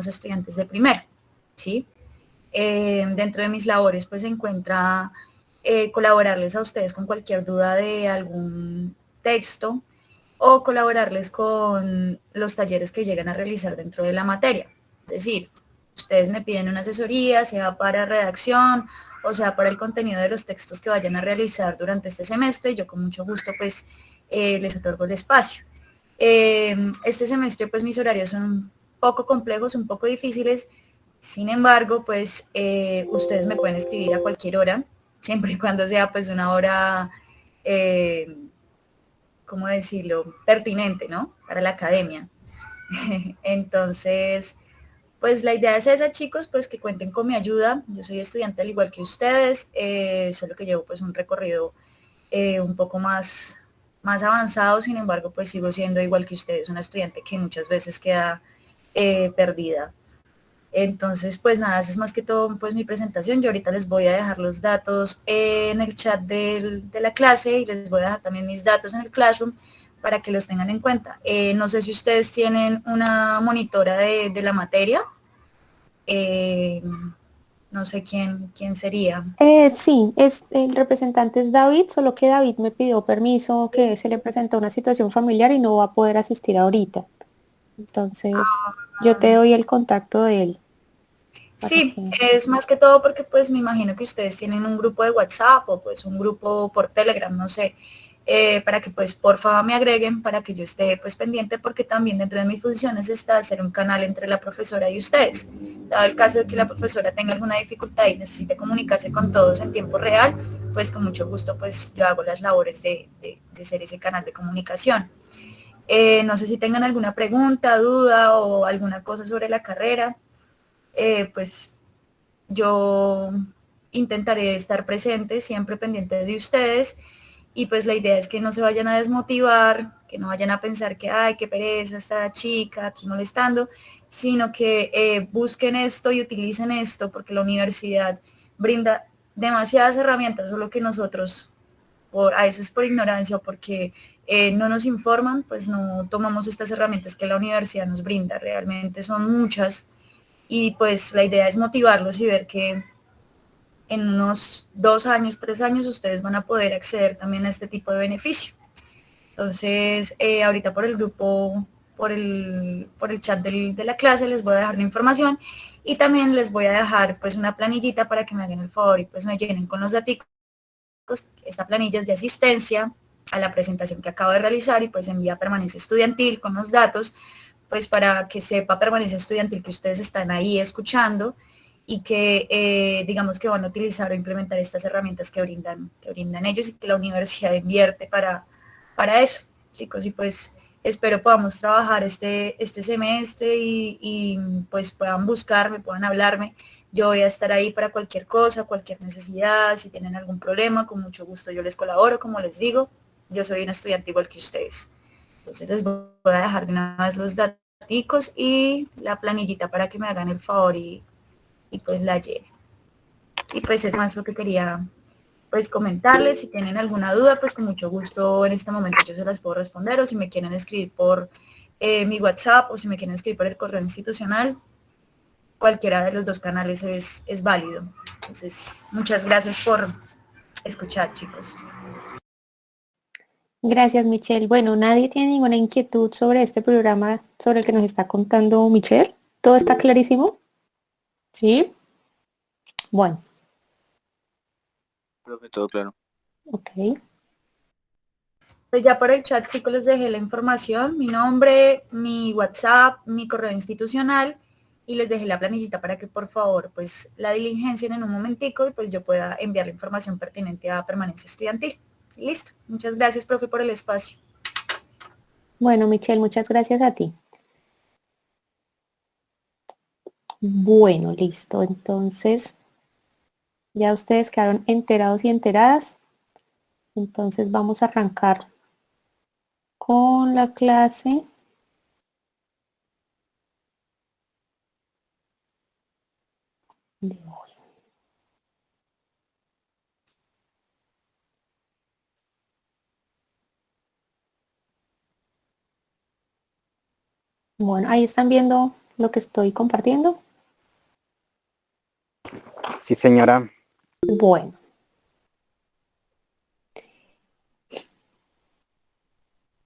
los estudiantes de primero, ¿sí? Dentro de mis labores pues se encuentra colaborarles a ustedes con cualquier duda de algún texto o colaborarles con los talleres que llegan a realizar dentro de la materia. Es decir, ustedes me piden una asesoría, sea para redacción o sea para el contenido de los textos que vayan a realizar durante este semestre, yo con mucho gusto pues les otorgo el espacio. Este semestre pues mis horarios son un poco complejos, un poco difíciles, sin embargo pues ustedes me pueden escribir a cualquier hora, siempre y cuando sea pues una hora, ¿cómo decirlo?, pertinente, ¿no?, para la academia. Entonces, pues la idea es esa, chicos, pues que cuenten con mi ayuda. Yo soy estudiante al igual que ustedes, solo que llevo pues un recorrido un poco más avanzado, sin embargo, pues sigo siendo igual que ustedes, una estudiante que muchas veces queda perdida. Entonces, pues nada, esa es más que todo pues mi presentación. Yo ahorita les voy a dejar los datos en el chat de la clase y les voy a dejar también mis datos en el Classroom para que los tengan en cuenta. No sé si ustedes tienen una monitora de la materia. Eh, no sé quién sería. Sí, el representante es David, solo que David me pidió permiso que se le presentó una situación familiar y no va a poder asistir ahorita. Entonces, yo te doy el contacto de él para Sí, que... es más que todo porque pues me imagino que ustedes tienen un grupo de WhatsApp o pues un grupo por Telegram, no sé, para que pues por favor me agreguen para que yo esté pues pendiente, porque también dentro de mis funciones está hacer un canal entre la profesora y ustedes. Dado el caso de que la profesora tenga alguna dificultad y necesite comunicarse con todos en tiempo real, pues con mucho gusto pues yo hago las labores de ser ese canal de comunicación. No sé si tengan alguna pregunta, duda o alguna cosa sobre la carrera. Pues yo intentaré estar presente, siempre pendiente de ustedes, y pues la idea es que no se vayan a desmotivar, que no vayan a pensar que, ay, qué pereza esta chica aquí molestando, sino que busquen esto y utilicen esto, porque la universidad brinda demasiadas herramientas, solo que nosotros, a veces por ignorancia o porque no nos informan, pues no tomamos estas herramientas que la universidad nos brinda. Realmente son muchas, y pues la idea es motivarlos y ver que en unos 2 años, 3 años, ustedes van a poder acceder también a este tipo de beneficio. Entonces, ahorita por el grupo, por el chat de la clase les voy a dejar la información, y también les voy a dejar pues una planillita para que me hagan el favor y pues me llenen con los datos. Esta planilla es de asistencia a la presentación que acabo de realizar y pues envía permanencia estudiantil con los datos, pues para que sepa permanencia estudiantil que ustedes están ahí escuchando y que digamos que van a utilizar o implementar estas herramientas que brindan ellos y que la universidad invierte para eso, chicos. Y pues espero podamos trabajar este semestre y pues puedan buscarme, puedan hablarme. Yo voy a estar ahí para cualquier cosa, cualquier necesidad. Si tienen algún problema, con mucho gusto yo les colaboro, como les digo. Yo soy un estudiante igual que ustedes. Entonces les voy a dejar de una vez los datos y la planillita para que me hagan el favor y pues la llenen. Y pues es más lo que quería pues comentarles. Si tienen alguna duda, pues con mucho gusto en este momento yo se las puedo responder, o si me quieren escribir por mi WhatsApp o si me quieren escribir por el correo institucional, cualquiera de los dos canales es válido. Entonces, muchas gracias por escuchar, chicos. Gracias, Michelle. Bueno, nadie tiene ninguna inquietud sobre este programa sobre el que nos está contando Michelle. ¿Todo está clarísimo? Sí. Bueno, Profe, todo claro. ok. Pues ya por el chat, chicos, les dejé la información, mi nombre, mi WhatsApp, mi correo institucional, y les dejé la planillita para que por favor pues la diligencien en un momentico y pues yo pueda enviar la información pertinente a permanencia estudiantil. Listo. Muchas gracias, profe, por el espacio. Bueno, Michelle, muchas gracias a ti. Bueno, listo. Entonces, ya ustedes quedaron enterados y enteradas. Entonces vamos a arrancar con la clase de hoy. Bueno, ahí están viendo lo que estoy compartiendo? Sí, señora. Bueno.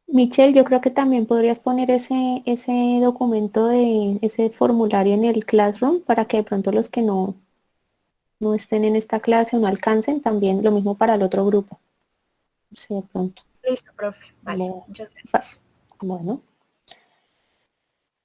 Michelle, yo creo que también podrías poner ese documento de ese formulario en el Classroom para que de pronto los que no estén en esta clase o no alcancen, también lo mismo para el otro grupo. Sí, de pronto. Listo, profe. Vale, muchas gracias.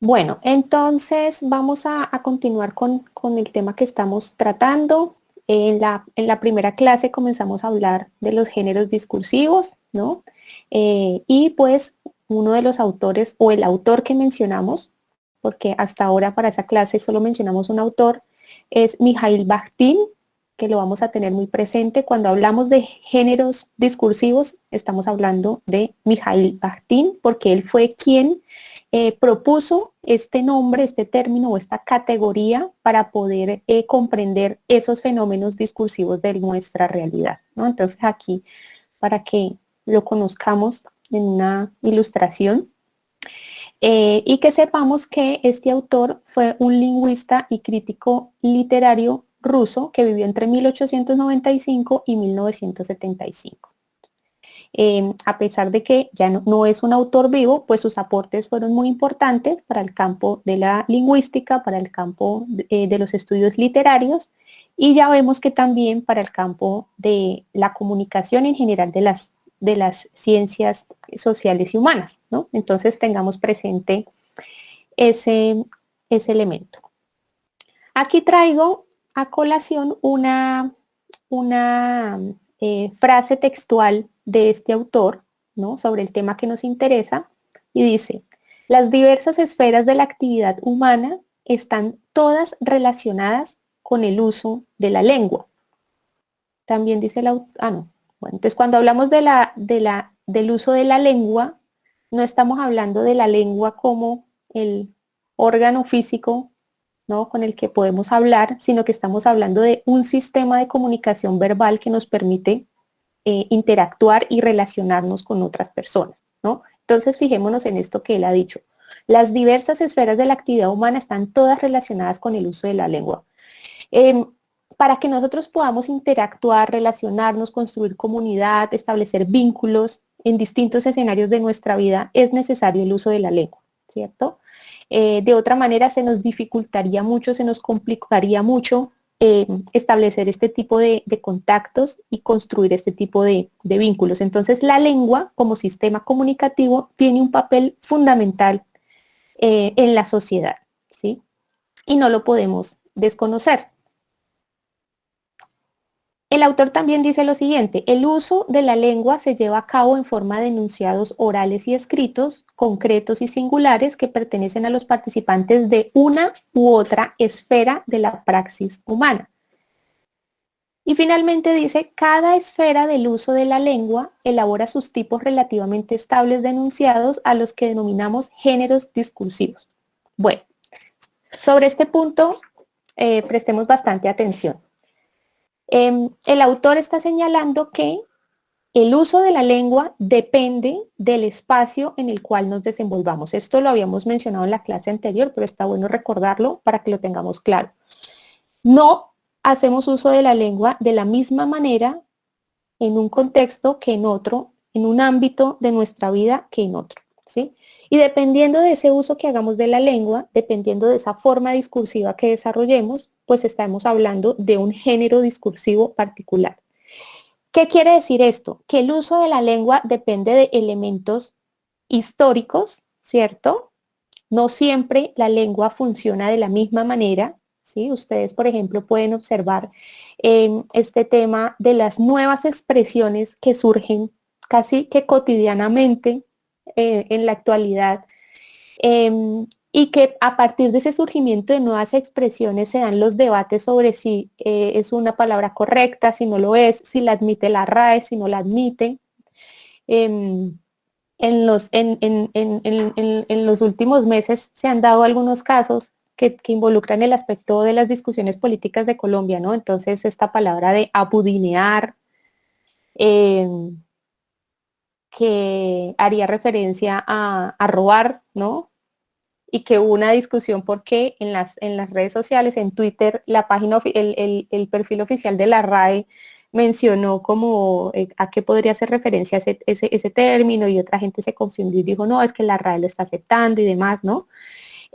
Bueno, entonces vamos a continuar con el tema que estamos tratando. En la primera clase comenzamos a hablar de los géneros discursivos, ¿no? Y pues uno de los autores o el autor que mencionamos, porque hasta ahora para esa clase solo mencionamos un autor, es Mikhail Bakhtin, que lo vamos a tener muy presente. Cuando hablamos de géneros discursivos, estamos hablando de Mikhail Bakhtin, porque él fue quien propuso este nombre, este término o esta categoría para poder comprender esos fenómenos discursivos de nuestra realidad, ¿no? Entonces aquí, para que lo conozcamos en una ilustración, y que sepamos que este autor fue un lingüista y crítico literario ruso que vivió entre 1895 y 1975. A pesar de que ya no es un autor vivo, pues sus aportes fueron muy importantes para el campo de la lingüística, para el campo de los estudios literarios, y ya vemos que también para el campo de la comunicación en general de las ciencias sociales y humanas, ¿no? Entonces tengamos presente ese elemento. Aquí traigo a colación una frase textual de este autor, ¿no? Sobre el tema que nos interesa, y dice: las diversas esferas de la actividad humana están todas relacionadas con el uso de la lengua. También dice el autor, no. Bueno, entonces cuando hablamos del uso de la lengua, no estamos hablando de la lengua como el órgano físico, ¿no?, con el que podemos hablar, sino que estamos hablando de un sistema de comunicación verbal que nos permite interactuar y relacionarnos con otras personas, ¿no? Entonces fijémonos en esto que él ha dicho. Las diversas esferas de la actividad humana están todas relacionadas con el uso de la lengua. Para que nosotros podamos interactuar, relacionarnos, construir comunidad, establecer vínculos en distintos escenarios de nuestra vida, es necesario el uso de la lengua, ¿cierto? De otra manera se nos dificultaría mucho, se nos complicaría mucho establecer este tipo de contactos y construir este tipo de vínculos. Entonces la lengua como sistema comunicativo tiene un papel fundamental en la sociedad, ¿sí? Y no lo podemos desconocer. El autor también dice lo siguiente: el uso de la lengua se lleva a cabo en forma de enunciados orales y escritos, concretos y singulares, que pertenecen a los participantes de una u otra esfera de la praxis humana. Y finalmente dice: cada esfera del uso de la lengua elabora sus tipos relativamente estables de enunciados, a los que denominamos géneros discursivos. Bueno, sobre este punto prestemos bastante atención. El autor está señalando que el uso de la lengua depende del espacio en el cual nos desenvolvamos. Esto lo habíamos mencionado en la clase anterior, pero está bueno recordarlo para que lo tengamos claro. No hacemos uso de la lengua de la misma manera en un contexto que en otro, en un ámbito de nuestra vida que en otro, ¿sí? Y dependiendo de ese uso que hagamos de la lengua, dependiendo de esa forma discursiva que desarrollemos, pues estamos hablando de un género discursivo particular. ¿Qué quiere decir esto? Que el uso de la lengua depende de elementos históricos, ¿cierto? No siempre la lengua funciona de la misma manera, ¿sí? Ustedes, por ejemplo, pueden observar este tema de las nuevas expresiones que surgen casi que cotidianamente en la actualidad, y que a partir de ese surgimiento de nuevas expresiones se dan los debates sobre si es una palabra correcta, si no lo es, si la admite la RAE, si no la admite. En los últimos meses se han dado algunos casos que involucran el aspecto de las discusiones políticas de Colombia, ¿no? Entonces esta palabra de abudinear, que haría referencia a robar, ¿no? y que hubo una discusión porque en las redes sociales, en Twitter, la página, el perfil oficial de la RAE mencionó como a qué podría hacer referencia ese término, y otra gente se confundió y dijo, no, es que la RAE lo está aceptando y demás, ¿no?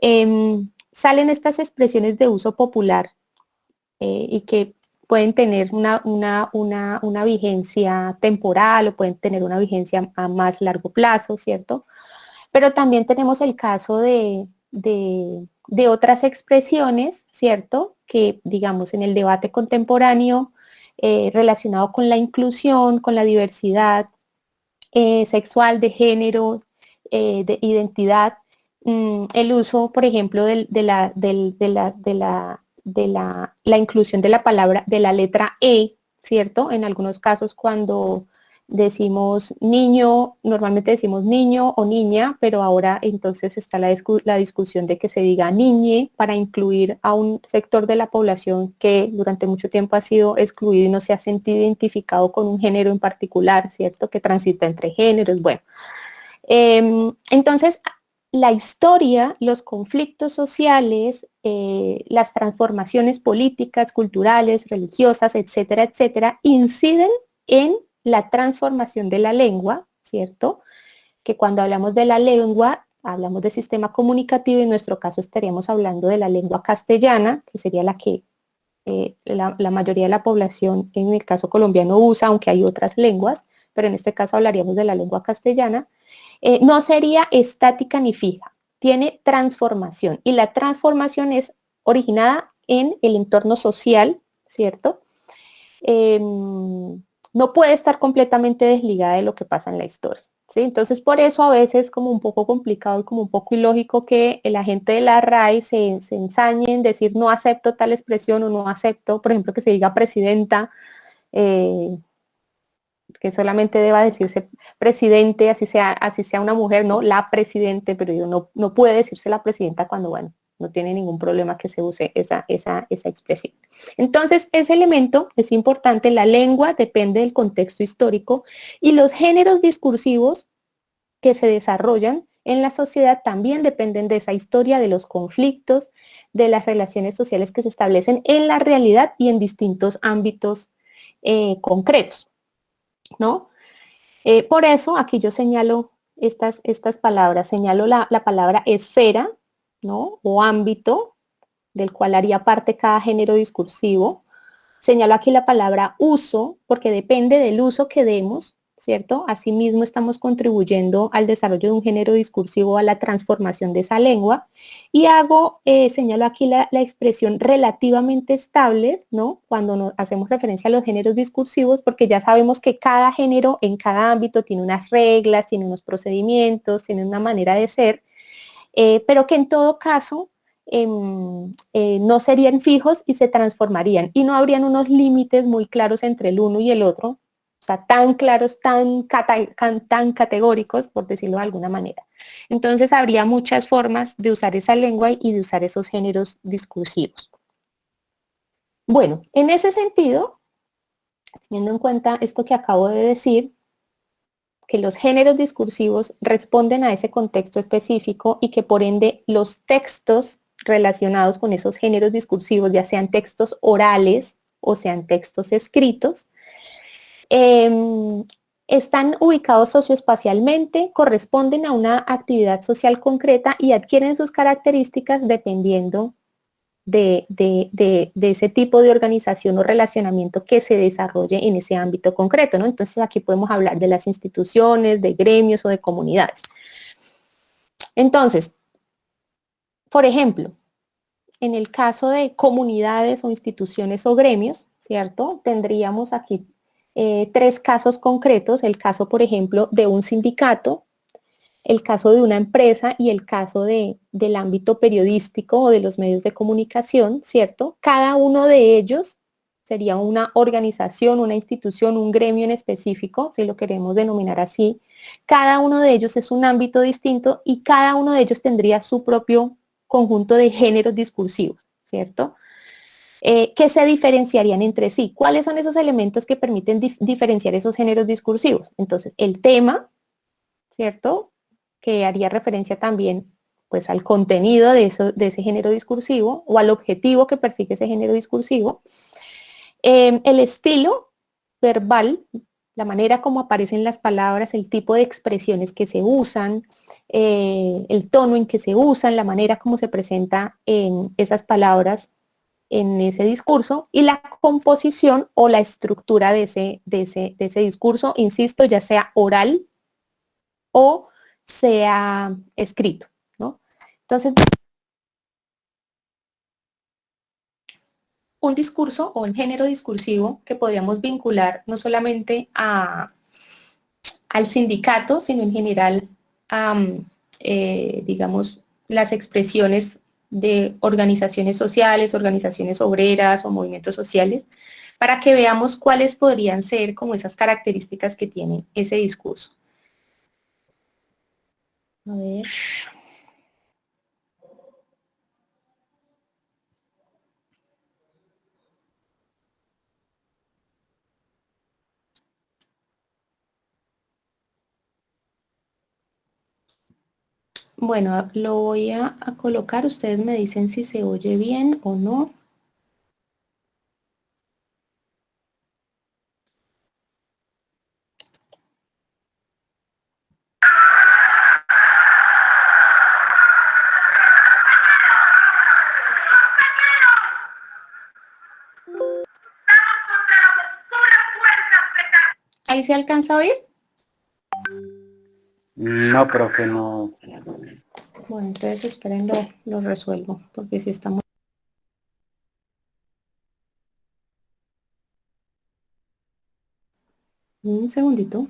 Salen estas expresiones de uso popular y que pueden tener una vigencia temporal o pueden tener una vigencia a más largo plazo, ¿cierto? Pero también tenemos el caso de otras expresiones, ¿cierto? Que, digamos, en el debate contemporáneo relacionado con la inclusión, con la diversidad sexual, de género, de identidad, el uso, por ejemplo, la inclusión de la palabra, de la letra E, ¿cierto? En algunos casos cuando decimos niño, normalmente decimos niño o niña, pero ahora entonces está la discusión de que se diga niñe para incluir a un sector de la población que durante mucho tiempo ha sido excluido y no se ha sentido identificado con un género en particular, ¿cierto? Que transita entre géneros, bueno. Entonces, la historia, los conflictos sociales, las transformaciones políticas, culturales, religiosas, etcétera, etcétera, inciden en la transformación de la lengua, ¿cierto? Que cuando hablamos de la lengua, hablamos de sistema comunicativo, y en nuestro caso estaríamos hablando de la lengua castellana, que sería la que la mayoría de la población en el caso colombiano usa, aunque hay otras lenguas, pero en este caso hablaríamos de la lengua castellana. No sería estática ni fija, tiene transformación, y la transformación es originada en el entorno social, ¿cierto? No puede estar completamente desligada de lo que pasa en la historia, ¿sí? Entonces, por eso a veces es como un poco complicado y como un poco ilógico que la gente de la RAE se ensañe en decir no acepto tal expresión o no acepto, por ejemplo, que se diga presidenta, que solamente deba decirse presidente, así sea una mujer, ¿no? La presidente, pero no puede decirse la presidenta cuando, bueno, no tiene ningún problema que se use esa expresión. Entonces, ese elemento es importante. La lengua depende del contexto histórico, y los géneros discursivos que se desarrollan en la sociedad también dependen de esa historia, de los conflictos, de las relaciones sociales que se establecen en la realidad y en distintos ámbitos concretos, ¿no? Por eso aquí yo señalo estas palabras, señalo la palabra esfera, ¿no? O ámbito, del cual haría parte cada género discursivo. Señalo aquí la palabra uso, porque depende del uso que demos, ¿cierto? Asimismo estamos contribuyendo al desarrollo de un género discursivo, a la transformación de esa lengua. Y señalo aquí la expresión relativamente estables, ¿no? Cuando hacemos referencia a los géneros discursivos, porque ya sabemos que cada género en cada ámbito tiene unas reglas, tiene unos procedimientos, tiene una manera de ser, pero que en todo caso no serían fijos y se transformarían, y no habrían unos límites muy claros entre el uno y el otro, o sea, tan claros, tan categóricos, por decirlo de alguna manera. Entonces habría muchas formas de usar esa lengua y de usar esos géneros discursivos. Bueno, en ese sentido, teniendo en cuenta esto que acabo de decir, que los géneros discursivos responden a ese contexto específico, y que por ende los textos relacionados con esos géneros discursivos, ya sean textos orales o sean textos escritos, están ubicados socioespacialmente, corresponden a una actividad social concreta y adquieren sus características dependiendo de ese tipo de organización o relacionamiento que se desarrolle en ese ámbito concreto, ¿no? Entonces aquí podemos hablar de las instituciones, de gremios o de comunidades. Entonces, por ejemplo, en el caso de comunidades o instituciones o gremios, ¿cierto? Tendríamos aquí 3 casos concretos: el caso, por ejemplo, de un sindicato, el caso de una empresa y el caso del ámbito periodístico o de los medios de comunicación, ¿cierto? Cada uno de ellos sería una organización, una institución, un gremio en específico, si lo queremos denominar así. Cada uno de ellos es un ámbito distinto, y cada uno de ellos tendría su propio conjunto de géneros discursivos, ¿cierto? Que se diferenciarían entre sí. ¿Cuáles son esos elementos que permiten diferenciar esos géneros discursivos? Entonces, el tema, ¿cierto? Que haría referencia también, pues al contenido de ese género discursivo o al objetivo que persigue ese género discursivo. El estilo verbal, la manera como aparecen las palabras, el tipo de expresiones que se usan, el tono en que se usan, la manera como se presenta en esas palabras en ese discurso y la composición o la estructura de ese discurso, insisto, ya sea oral o sea escrito, ¿no? Entonces, un discurso o un género discursivo que podríamos vincular no solamente al sindicato, sino en general a, digamos, las expresiones de organizaciones sociales, organizaciones obreras o movimientos sociales, para que veamos cuáles podrían ser como esas características que tiene ese discurso. A ver. Bueno, lo voy a colocar, ustedes me dicen si se oye bien o no. ¿Ahí se alcanza a oír? No, profe, no. Bueno, entonces esperen, lo resuelvo, porque si estamos... Un segundito.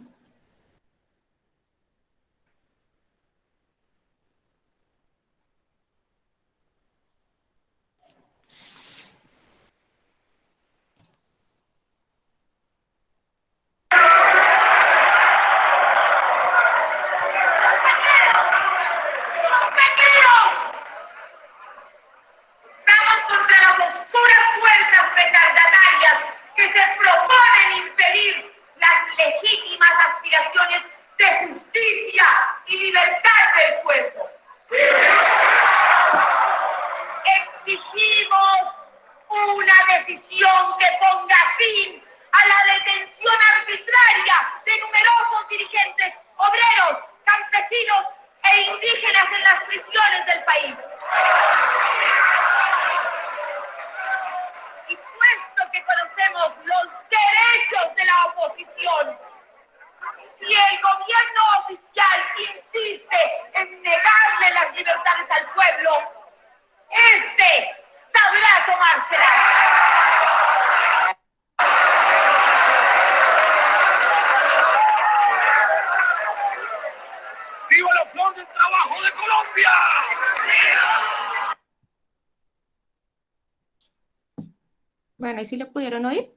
Bueno, ¿y si lo pudieron oír?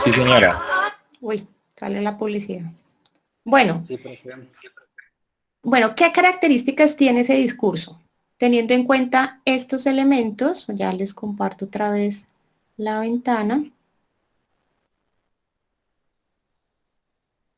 Sí, señora. Uy, sale la publicidad. Bueno, Sí, profe. bueno, ¿qué características tiene ese discurso? Teniendo en cuenta estos elementos, ya les comparto otra vez la ventana.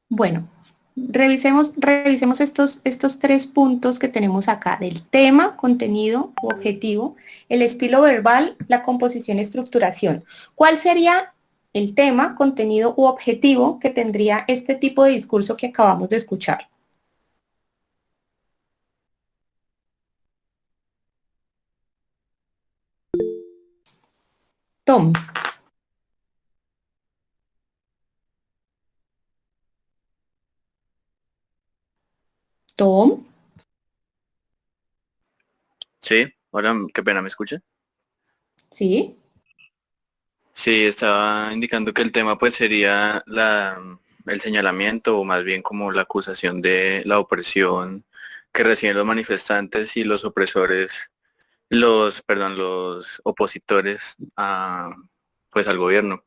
Bueno, revisemos estos 3 puntos que tenemos acá, del tema, contenido u objetivo, el estilo verbal, la composición y estructuración. ¿Cuál sería el tema, contenido u objetivo que tendría este tipo de discurso que acabamos de escuchar? Tom. Tom. Sí, hola, qué pena, ¿me escucha? Sí. Sí, estaba indicando que el tema pues sería el señalamiento o más bien como la acusación de la opresión que reciben los manifestantes y los opresores, los opositores pues al gobierno.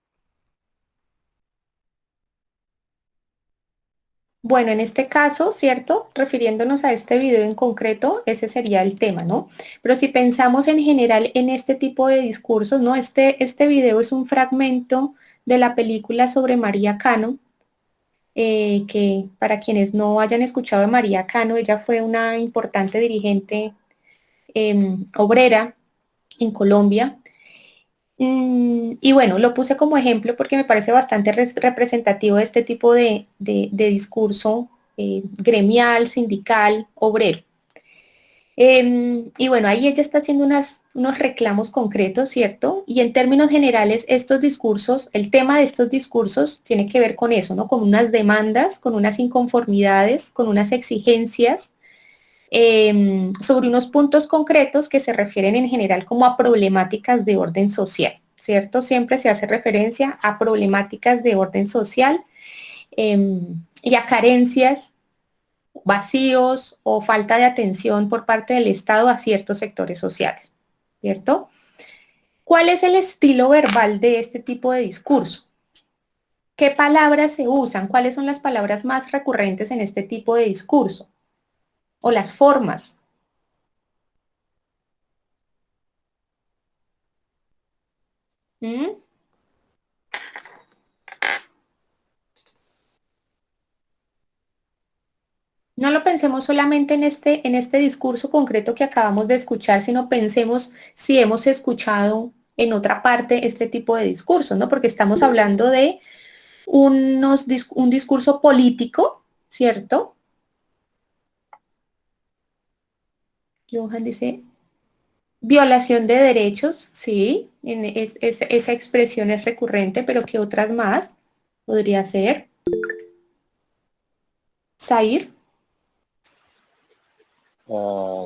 Bueno, en este caso, ¿cierto? Refiriéndonos a este video en concreto, ese sería el tema, ¿no? Pero si pensamos en general en este tipo de discursos, ¿no? Este video es un fragmento de la película sobre María Cano, que para quienes no hayan escuchado de María Cano, ella fue una importante dirigente obrera en Colombia. Y bueno, lo puse como ejemplo porque me parece bastante representativo de este tipo de discurso gremial, sindical, obrero. Y bueno, ahí ella está haciendo unos reclamos concretos, ¿cierto? Y en términos generales, estos discursos, el tema de estos discursos tiene que ver con eso, ¿no? Con unas demandas, con unas inconformidades, con unas exigencias sobre unos puntos concretos que se refieren en general como a problemáticas de orden social, ¿cierto? Siempre se hace referencia a problemáticas de orden social y a carencias, vacíos o falta de atención por parte del Estado a ciertos sectores sociales, ¿cierto? ¿Cuál es el estilo verbal de este tipo de discurso? ¿Qué palabras se usan? ¿Cuáles son las palabras más recurrentes en este tipo de discurso? O las formas. ¿Mm? No lo pensemos solamente en este discurso concreto que acabamos de escuchar, sino pensemos si hemos escuchado en otra parte este tipo de discurso, ¿no? Porque estamos hablando de un discurso político, ¿cierto? Johan dice, violación de derechos, sí, esa expresión es recurrente, pero ¿qué otras más podría ser? Zair,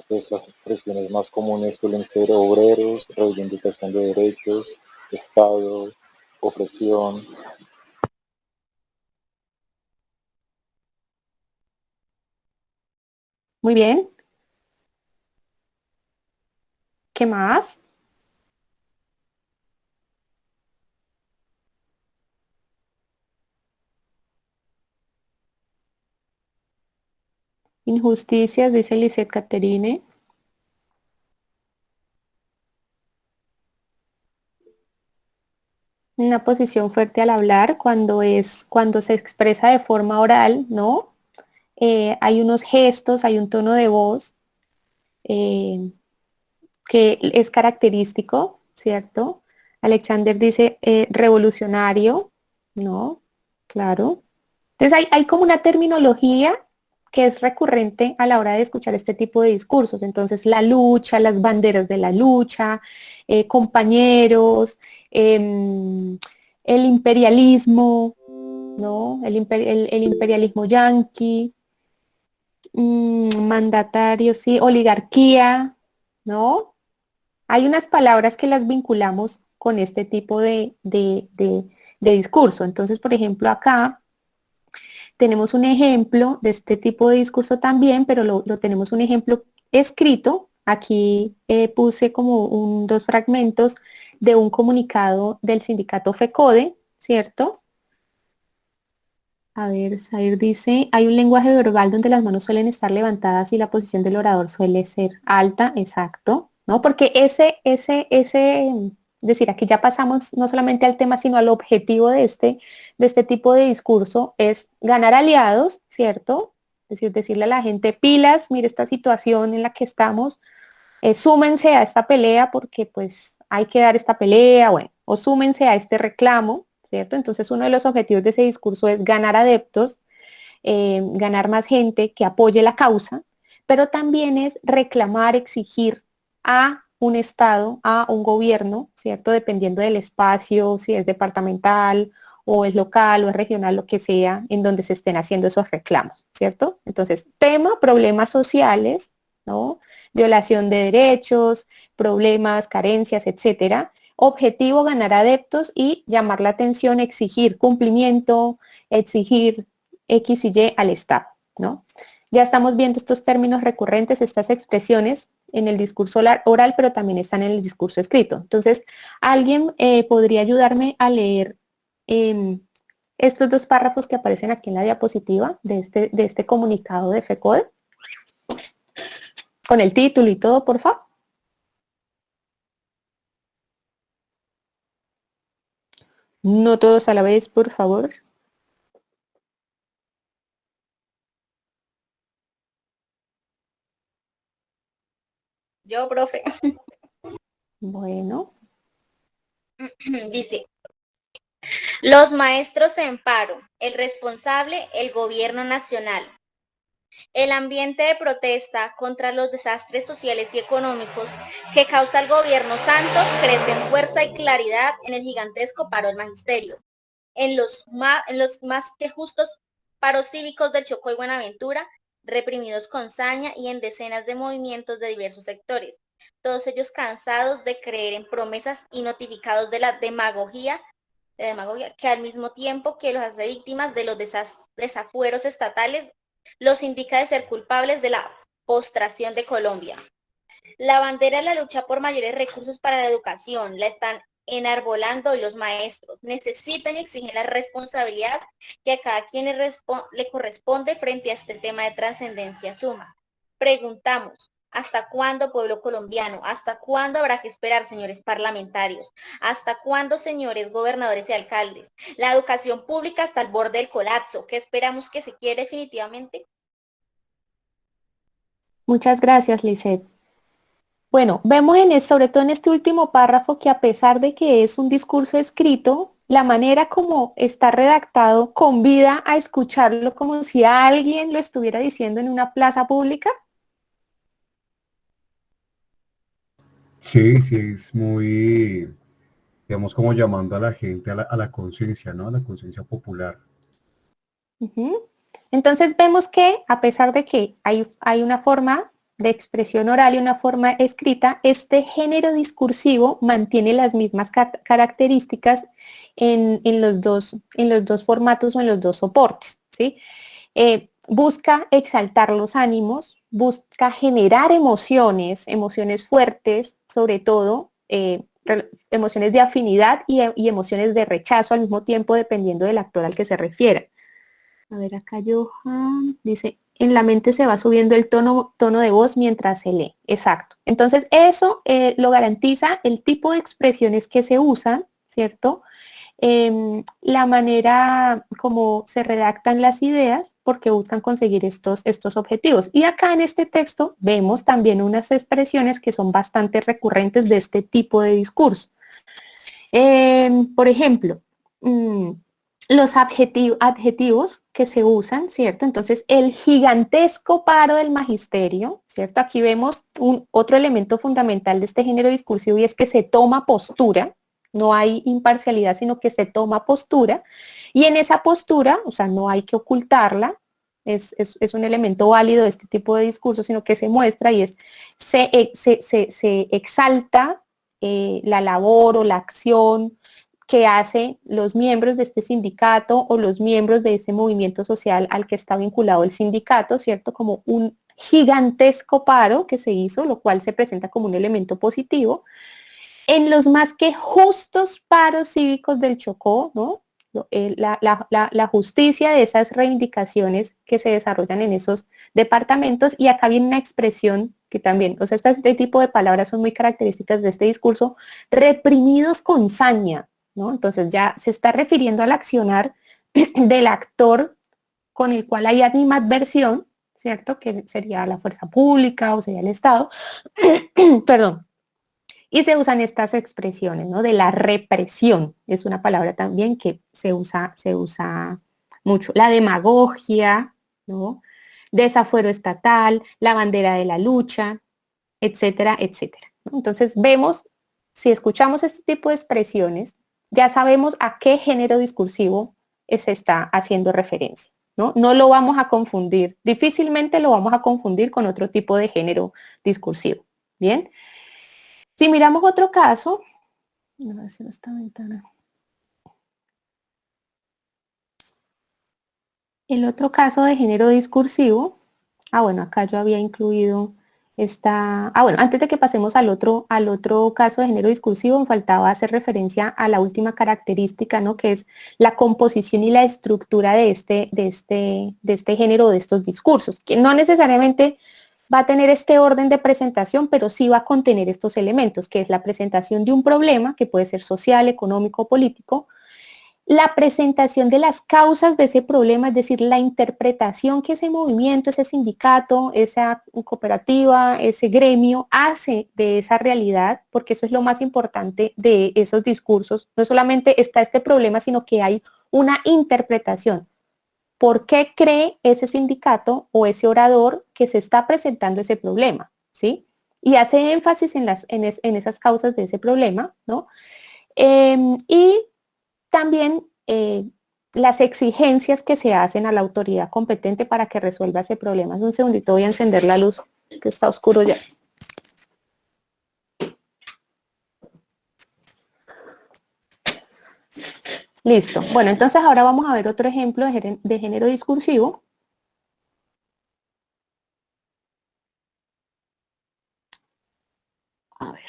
De estas expresiones más comunes suelen ser obreros, reivindicación de derechos, Estado, opresión. muy bien. ¿Qué más? Injusticias, dice Lisette Caterine. Una posición fuerte al hablar cuando se expresa de forma oral, ¿no? Hay unos gestos, hay un tono de voz eh, que es característico, ¿cierto? Alexander dice revolucionario, ¿no? Claro. Entonces hay como una terminología que es recurrente a la hora de escuchar este tipo de discursos. Entonces la lucha, las banderas de la lucha, compañeros, em, el imperialismo, ¿no? El imperialismo yanqui, mandatario, sí, oligarquía, ¿no? Hay unas palabras que las vinculamos con este tipo de discurso. Entonces, por ejemplo, acá tenemos un ejemplo de este tipo de discurso también, pero lo tenemos un ejemplo escrito. Aquí puse como dos fragmentos de un comunicado del sindicato FECODE, ¿cierto? A ver, Zair dice, hay un lenguaje verbal donde las manos suelen estar levantadas y la posición del orador suele ser alta, exacto, ¿no? Porque decir, aquí ya pasamos no solamente al tema, sino al objetivo de este tipo de discurso, es ganar aliados, ¿cierto? Es decir, decirle a la gente, pilas, mire esta situación en la que estamos, súmense a esta pelea porque pues hay que dar esta pelea, bueno, o súmense a este reclamo, ¿cierto? Entonces uno de los objetivos de ese discurso es ganar adeptos, ganar más gente que apoye la causa, pero también es reclamar, exigir a un Estado, a un gobierno, ¿cierto? Dependiendo del espacio, si es departamental o es local o es regional, lo que sea, en donde se estén haciendo esos reclamos, ¿cierto? Entonces, tema, problemas sociales, ¿no? Violación de derechos, problemas, carencias, etcétera. Objetivo, ganar adeptos y llamar la atención, exigir cumplimiento, exigir X y Y al Estado, ¿no? Ya estamos viendo estos términos recurrentes, estas expresiones en el discurso oral, pero también están en el discurso escrito. Entonces, ¿alguien podría ayudarme a leer estos dos párrafos que aparecen aquí en la diapositiva de este comunicado de FECODE? Con el título y todo, por favor. No todos a la vez, por favor. Yo, profe. Bueno, Dice, los maestros en paro, el responsable, el gobierno nacional. El ambiente de protesta contra los desastres sociales y económicos que causa el gobierno Santos crece en fuerza y claridad en el gigantesco paro del magisterio. En los más que justos paros cívicos del Chocó y Buenaventura, reprimidos con saña y en decenas de movimientos de diversos sectores, todos ellos cansados de creer en promesas y notificados de la demagogia que al mismo tiempo que los hace víctimas de los desafueros estatales, los indica de ser culpables de la postración de Colombia. La bandera de la lucha por mayores recursos para la educación la están enarbolando y los maestros necesitan y exigen la responsabilidad que a cada quien le corresponde frente a este tema de trascendencia suma. Preguntamos, ¿hasta cuándo, pueblo colombiano? ¿Hasta cuándo habrá que esperar, señores parlamentarios? ¿Hasta cuándo, señores gobernadores y alcaldes? La educación pública está al borde del colapso. ¿Qué esperamos que se quiere definitivamente? muchas gracias, Lisette. Bueno, vemos sobre todo en este último párrafo que a pesar de que es un discurso escrito, la manera como está redactado convida a escucharlo como si alguien lo estuviera diciendo en una plaza pública. Sí, sí, es muy, digamos, como llamando a la gente a la conciencia, ¿no? A la conciencia popular. Ujú. Entonces vemos que a pesar de que hay una forma de expresión oral y una forma escrita, este género discursivo mantiene las mismas características en los dos formatos o en los dos soportes, ¿sí? Busca exaltar los ánimos, busca generar emociones fuertes, sobre todo emociones de afinidad y emociones de rechazo al mismo tiempo, dependiendo del actor al que se refiera. A ver, acá Johan dice, en la mente se va subiendo el tono de voz mientras se lee. Exacto. Entonces, eso lo garantiza el tipo de expresiones que se usan, ¿cierto? La manera como se redactan las ideas, porque buscan conseguir estos objetivos. Y acá en este texto vemos también unas expresiones que son bastante recurrentes de este tipo de discurso. Por ejemplo, los adjetivos que se usan, ¿cierto? Entonces, el gigantesco paro del magisterio, ¿cierto? Aquí vemos otro elemento fundamental de este género discursivo y es que se toma postura, no hay imparcialidad, sino que se toma postura, y en esa postura, o sea, no hay que ocultarla, es un elemento válido de este tipo de discurso, sino que se muestra y se exalta la labor o la acción que hacen los miembros de este sindicato o los miembros de ese movimiento social al que está vinculado el sindicato, ¿cierto? Como un gigantesco paro que se hizo, lo cual se presenta como un elemento positivo. En los más que justos paros cívicos del Chocó, ¿no? La justicia de esas reivindicaciones que se desarrollan en esos departamentos, y acá viene una expresión que también, o sea, este tipo de palabras son muy características de este discurso, reprimidos con saña, ¿no? Entonces ya se está refiriendo al accionar del actor con el cual hay animadversión, ¿cierto? Que sería la fuerza pública o sería el Estado, perdón. Y se usan estas expresiones, ¿no? De la represión, es una palabra también que se usa mucho. La demagogia, ¿no? Desafuero estatal, la bandera de la lucha, etcétera, etcétera, ¿no? Entonces vemos, si escuchamos este tipo de expresiones, ya sabemos a qué género discursivo se está haciendo referencia, ¿no? No lo vamos a confundir, difícilmente lo vamos a confundir con otro tipo de género discursivo, ¿bien? Si miramos otro caso, a ver si esta ventana. El otro caso de género discursivo, bueno, acá yo había incluido bueno, antes de que pasemos al otro caso de género discursivo, me faltaba hacer referencia a la última característica, ¿no? Que es la composición y la estructura de este género, de estos discursos, que no necesariamente va a tener este orden de presentación, pero sí va a contener estos elementos, que es la presentación de un problema, que puede ser social, económico o político, la presentación de las causas de ese problema, es decir, la interpretación que ese movimiento, ese sindicato, esa cooperativa, ese gremio hace de esa realidad, porque eso es lo más importante de esos discursos. No solamente está este problema, sino que hay una interpretación. ¿Por qué cree ese sindicato o ese orador que se está presentando ese problema? ¿Sí? Y hace énfasis en esas causas de ese problema, ¿no? Y también las exigencias que se hacen a la autoridad competente para que resuelva ese problema. Un segundito, voy a encender la luz, que está oscuro ya. Listo. Bueno, entonces ahora vamos a ver otro ejemplo de género discursivo. A ver.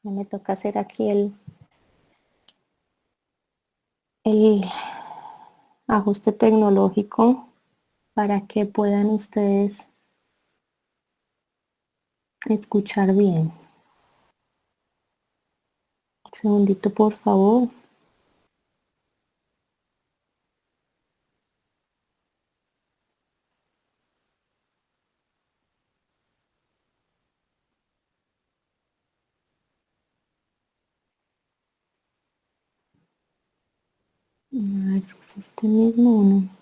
Me toca hacer aquí el ajuste tecnológico para que puedan ustedes escuchar bien. Un segundito, por favor. A ver si es este mismo o no.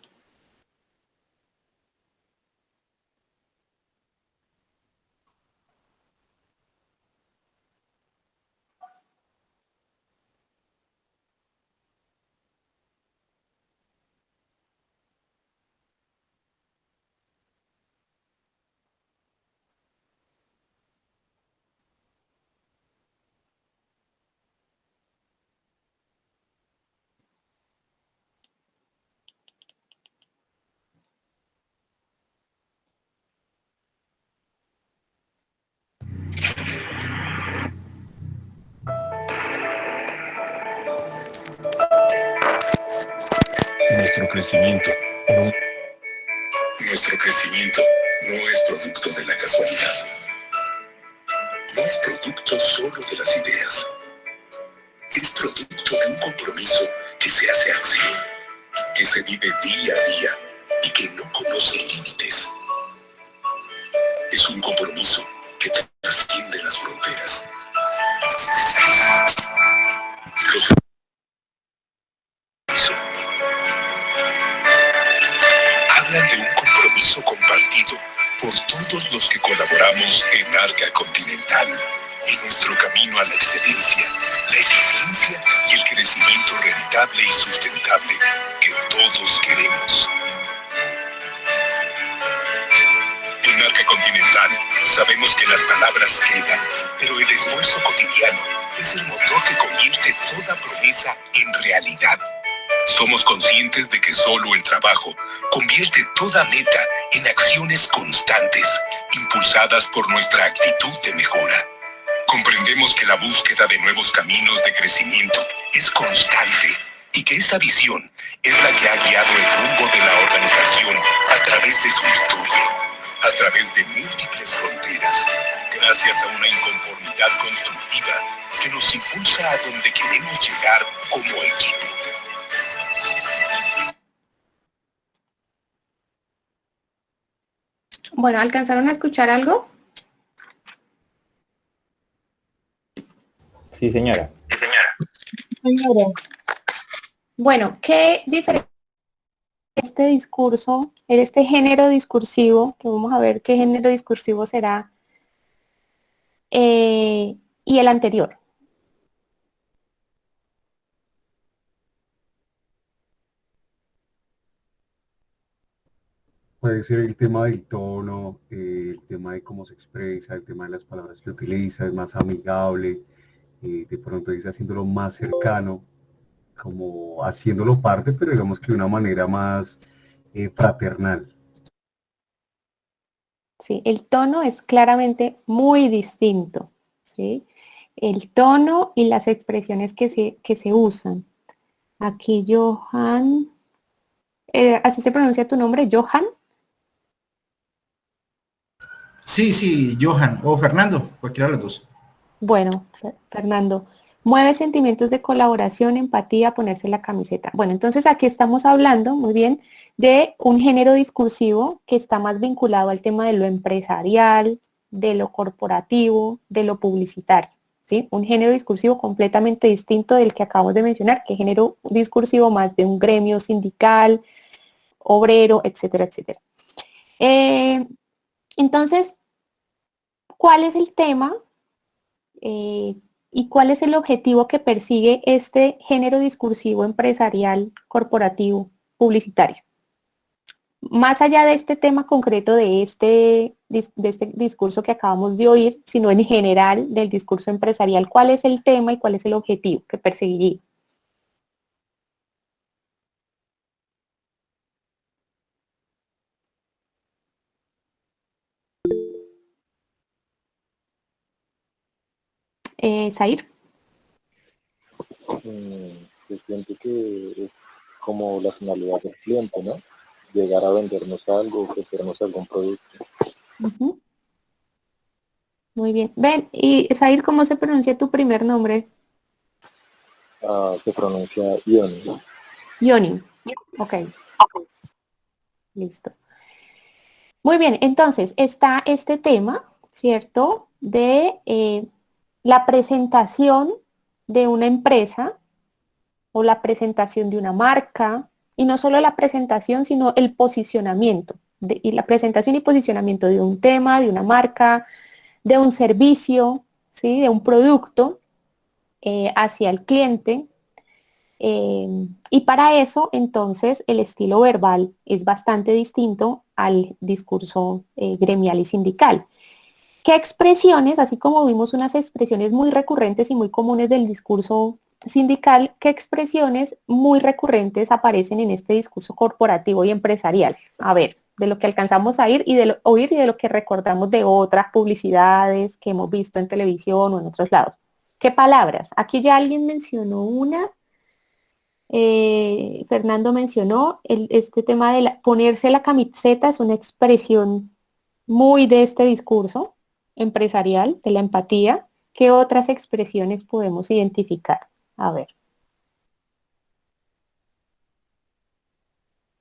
Nuestro crecimiento no, nuestro crecimiento no es producto de la casualidad. No es producto solo de las ideas. Es producto de un compromiso que se hace acción, que se vive día a día y que no conoce límites. Es un compromiso que trasciende las fronteras. Los hablan de un compromiso compartido por todos los que colaboramos en Arca Continental, en nuestro camino a la excelencia, la eficiencia y el crecimiento rentable y sustentable que todos queremos. En Arca Continental sabemos que las palabras quedan, pero el esfuerzo cotidiano es el motor que convierte toda promesa en realidad. Somos conscientes de que solo el trabajo convierte toda meta en acciones constantes, impulsadas por nuestra actitud de mejora. Comprendemos que la búsqueda de nuevos caminos de crecimiento es constante y que esa visión es la que ha guiado el rumbo de la organización a través de su historia, a través de múltiples fronteras, gracias a una inconformidad constructiva que nos impulsa a donde queremos llegar como equipo. Bueno, ¿alcanzaron a escuchar algo? Sí, señora. Sí, señora. Señora. Bueno, ¿qué diferencia este discurso, en este género discursivo, que vamos a ver qué género discursivo será, y el anterior? Puede ser el tema del tono, el tema de cómo se expresa, el tema de las palabras que utiliza, es más amigable, de pronto dice haciéndolo más cercano, como haciéndolo parte, pero digamos que de una manera más fraternal. Sí, el tono es claramente muy distinto, ¿sí? El tono y las expresiones que se usan. Aquí Johan, ¿así se pronuncia tu nombre, Johan? Sí, sí, Johan o Fernando, cualquiera de los dos. Bueno, Fernando, mueve sentimientos de colaboración, empatía, ponerse la camiseta. Bueno, entonces aquí estamos hablando, muy bien, de un género discursivo que está más vinculado al tema de lo empresarial, de lo corporativo, de lo publicitario, ¿sí? Un género discursivo completamente distinto del que acabamos de mencionar, que es género discursivo más de un gremio sindical, obrero, etcétera, etcétera. Entonces, ¿cuál es el tema? ¿Y cuál es el objetivo que persigue este género discursivo empresarial, corporativo, publicitario? Más allá de este tema concreto de este discurso que acabamos de oír, sino en general del discurso empresarial, ¿cuál es el tema y cuál es el objetivo que perseguiría? Zair. Yo siento que es como la finalidad del cliente, ¿no? Llegar a vendernos algo, ofrecernos algún producto. Uh-huh. Muy bien. Ven, y Zair, ¿cómo se pronuncia tu primer nombre? Se pronuncia Ioni. Ioni. Ok. Listo. Muy bien, entonces está este tema, ¿cierto? De la presentación de una empresa o la presentación de una marca, y no solo la presentación, sino el posicionamiento, y la presentación y posicionamiento de un tema, de una marca, de un servicio, ¿sí? De un producto hacia el cliente. Y para eso, entonces, el estilo verbal es bastante distinto al discurso gremial y sindical. ¿Qué expresiones, así como vimos unas expresiones muy recurrentes y muy comunes del discurso sindical, qué expresiones muy recurrentes aparecen en este discurso corporativo y empresarial? A ver, de lo que alcanzamos a oír y de lo que recordamos de otras publicidades que hemos visto en televisión o en otros lados. ¿Qué palabras? Aquí ya alguien mencionó una. Fernando mencionó este tema de ponerse la camiseta, es una expresión muy de este discurso empresarial, de la empatía. ¿Qué otras expresiones podemos identificar? A ver.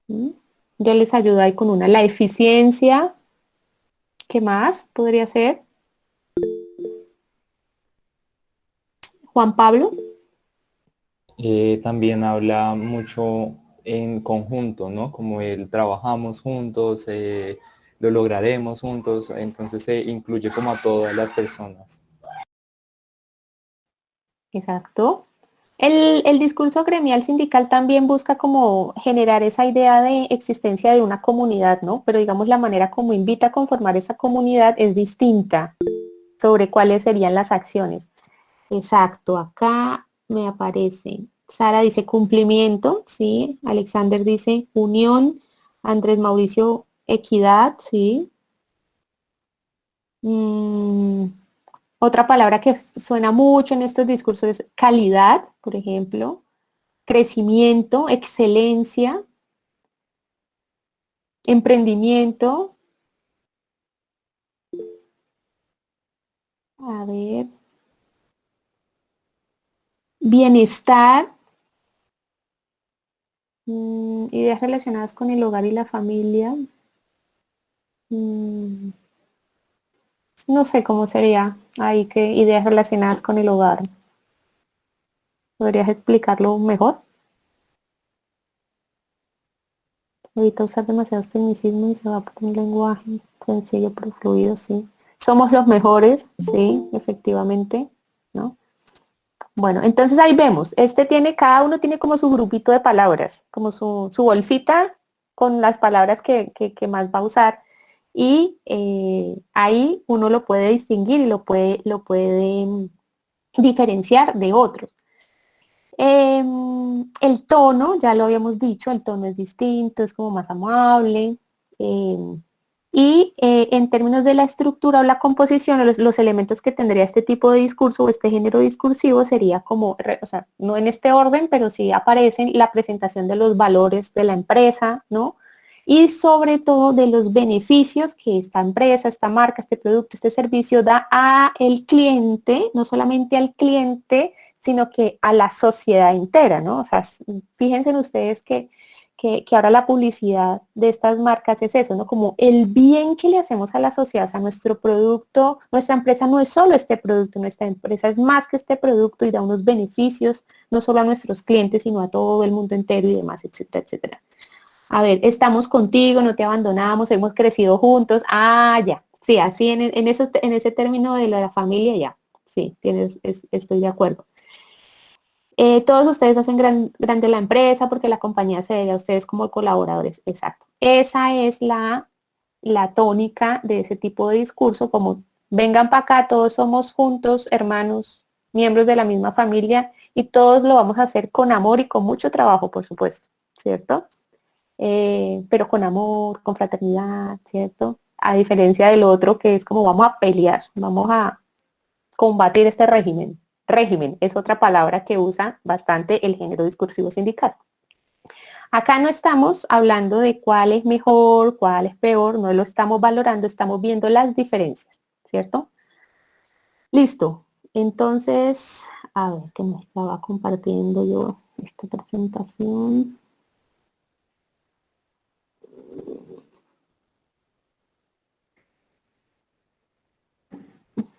Yo les ayudo ahí con una. La eficiencia. ¿Qué más podría ser? Juan Pablo. También habla mucho en conjunto, ¿no? Como el trabajamos juntos, lo lograremos juntos, entonces se incluye como a todas las personas. Exacto. El discurso gremial sindical también busca como generar esa idea de existencia de una comunidad, ¿no? Pero digamos la manera como invita a conformar esa comunidad es distinta sobre cuáles serían las acciones. Exacto, acá me aparece. Sara dice cumplimiento, ¿sí? Alexander dice unión. Andrés Mauricio, equidad, ¿sí? Otra palabra que suena mucho en estos discursos es calidad, por ejemplo, crecimiento, excelencia, emprendimiento. A ver. Bienestar. Ideas relacionadas con el hogar y la familia. No sé cómo sería ahí que ideas relacionadas con el hogar. ¿Podrías explicarlo mejor? Evita usar demasiados tecnicismos y se va por un lenguaje sencillo pero fluido, sí. Somos los mejores, sí, efectivamente, ¿no? Bueno, entonces ahí vemos, cada uno tiene como su grupito de palabras, como su bolsita con las palabras que más va a usar. Y ahí uno lo puede distinguir y lo puede diferenciar de otros. El tono, ya lo habíamos dicho, el tono es distinto, es como más amable. En términos de la estructura o la composición, los elementos que tendría este tipo de discurso o este género discursivo sería como, o sea, no en este orden, pero sí aparecen la presentación de los valores de la empresa, ¿no? y sobre todo de los beneficios que esta empresa, esta marca, este producto, este servicio da a el cliente, no solamente al cliente, sino que a la sociedad entera, ¿no? O sea, fíjense en ustedes que ahora la publicidad de estas marcas es eso, ¿no? Como el bien que le hacemos a la sociedad, o sea, nuestro producto, nuestra empresa no es solo este producto, nuestra empresa es más que este producto y da unos beneficios, no solo a nuestros clientes, sino a todo el mundo entero y demás, etcétera, etcétera. A ver, estamos contigo, no te abandonamos, hemos crecido juntos, ya, sí, así en ese término de la familia, ya, sí, estoy de acuerdo. Todos ustedes hacen grande la empresa porque la compañía se debe a ustedes como colaboradores. Exacto. Esa es la tónica de ese tipo de discurso, como vengan para acá, todos somos juntos, hermanos, miembros de la misma familia y todos lo vamos a hacer con amor y con mucho trabajo, por supuesto, ¿cierto? Pero con amor, con fraternidad, ¿cierto? A diferencia del otro que es como vamos a pelear, vamos a combatir este régimen. Régimen es otra palabra que usa bastante el género discursivo sindical. Acá no estamos hablando de cuál es mejor, cuál es peor, no lo estamos valorando, estamos viendo las diferencias, ¿cierto? Listo. Entonces, a ver, que me estaba compartiendo yo esta presentación.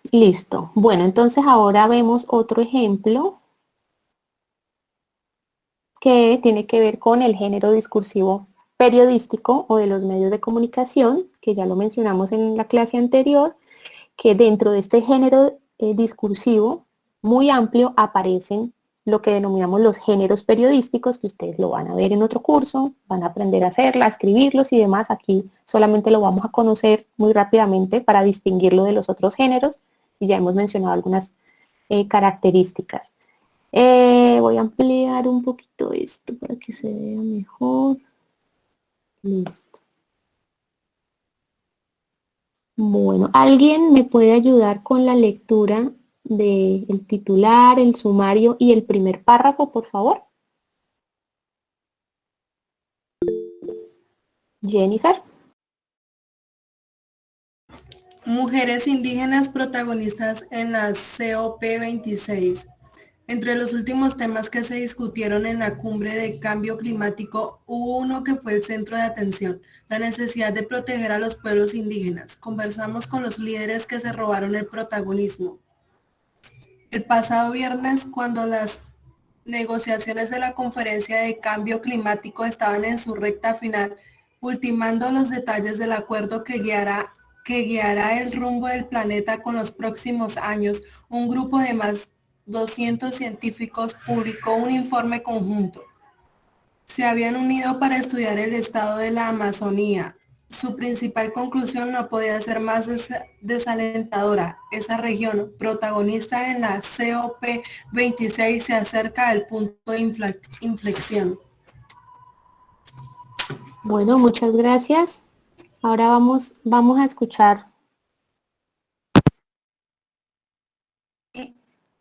Listo. Bueno, entonces ahora vemos otro ejemplo que tiene que ver con el género discursivo periodístico o de los medios de comunicación, que ya lo mencionamos en la clase anterior, que dentro de este género discursivo muy amplio aparecen lo que denominamos los géneros periodísticos, que ustedes lo van a ver en otro curso, van a aprender a hacerla, a escribirlos y demás. Aquí solamente lo vamos a conocer muy rápidamente para distinguirlo de los otros géneros, y ya hemos mencionado algunas características. Voy a ampliar un poquito esto para que se vea mejor. Listo. Bueno, ¿alguien me puede ayudar con la lectura del titular, el sumario y el primer párrafo, por favor? Jennifer. Mujeres indígenas protagonistas en la COP26. Entre los últimos temas que se discutieron en la cumbre de cambio climático, hubo uno que fue el centro de atención, la necesidad de proteger a los pueblos indígenas. Conversamos con los líderes que se robaron el protagonismo. El pasado viernes, cuando las negociaciones de la conferencia de cambio climático estaban en su recta final, ultimando los detalles del acuerdo que guiará el rumbo del planeta con los próximos años, un grupo de más 200 científicos publicó un informe conjunto. Se habían unido para estudiar el estado de la Amazonía. Su principal conclusión no podía ser más desalentadora. Esa región, protagonista en la COP26, se acerca al punto de inflexión. Bueno, muchas gracias. Ahora vamos a escuchar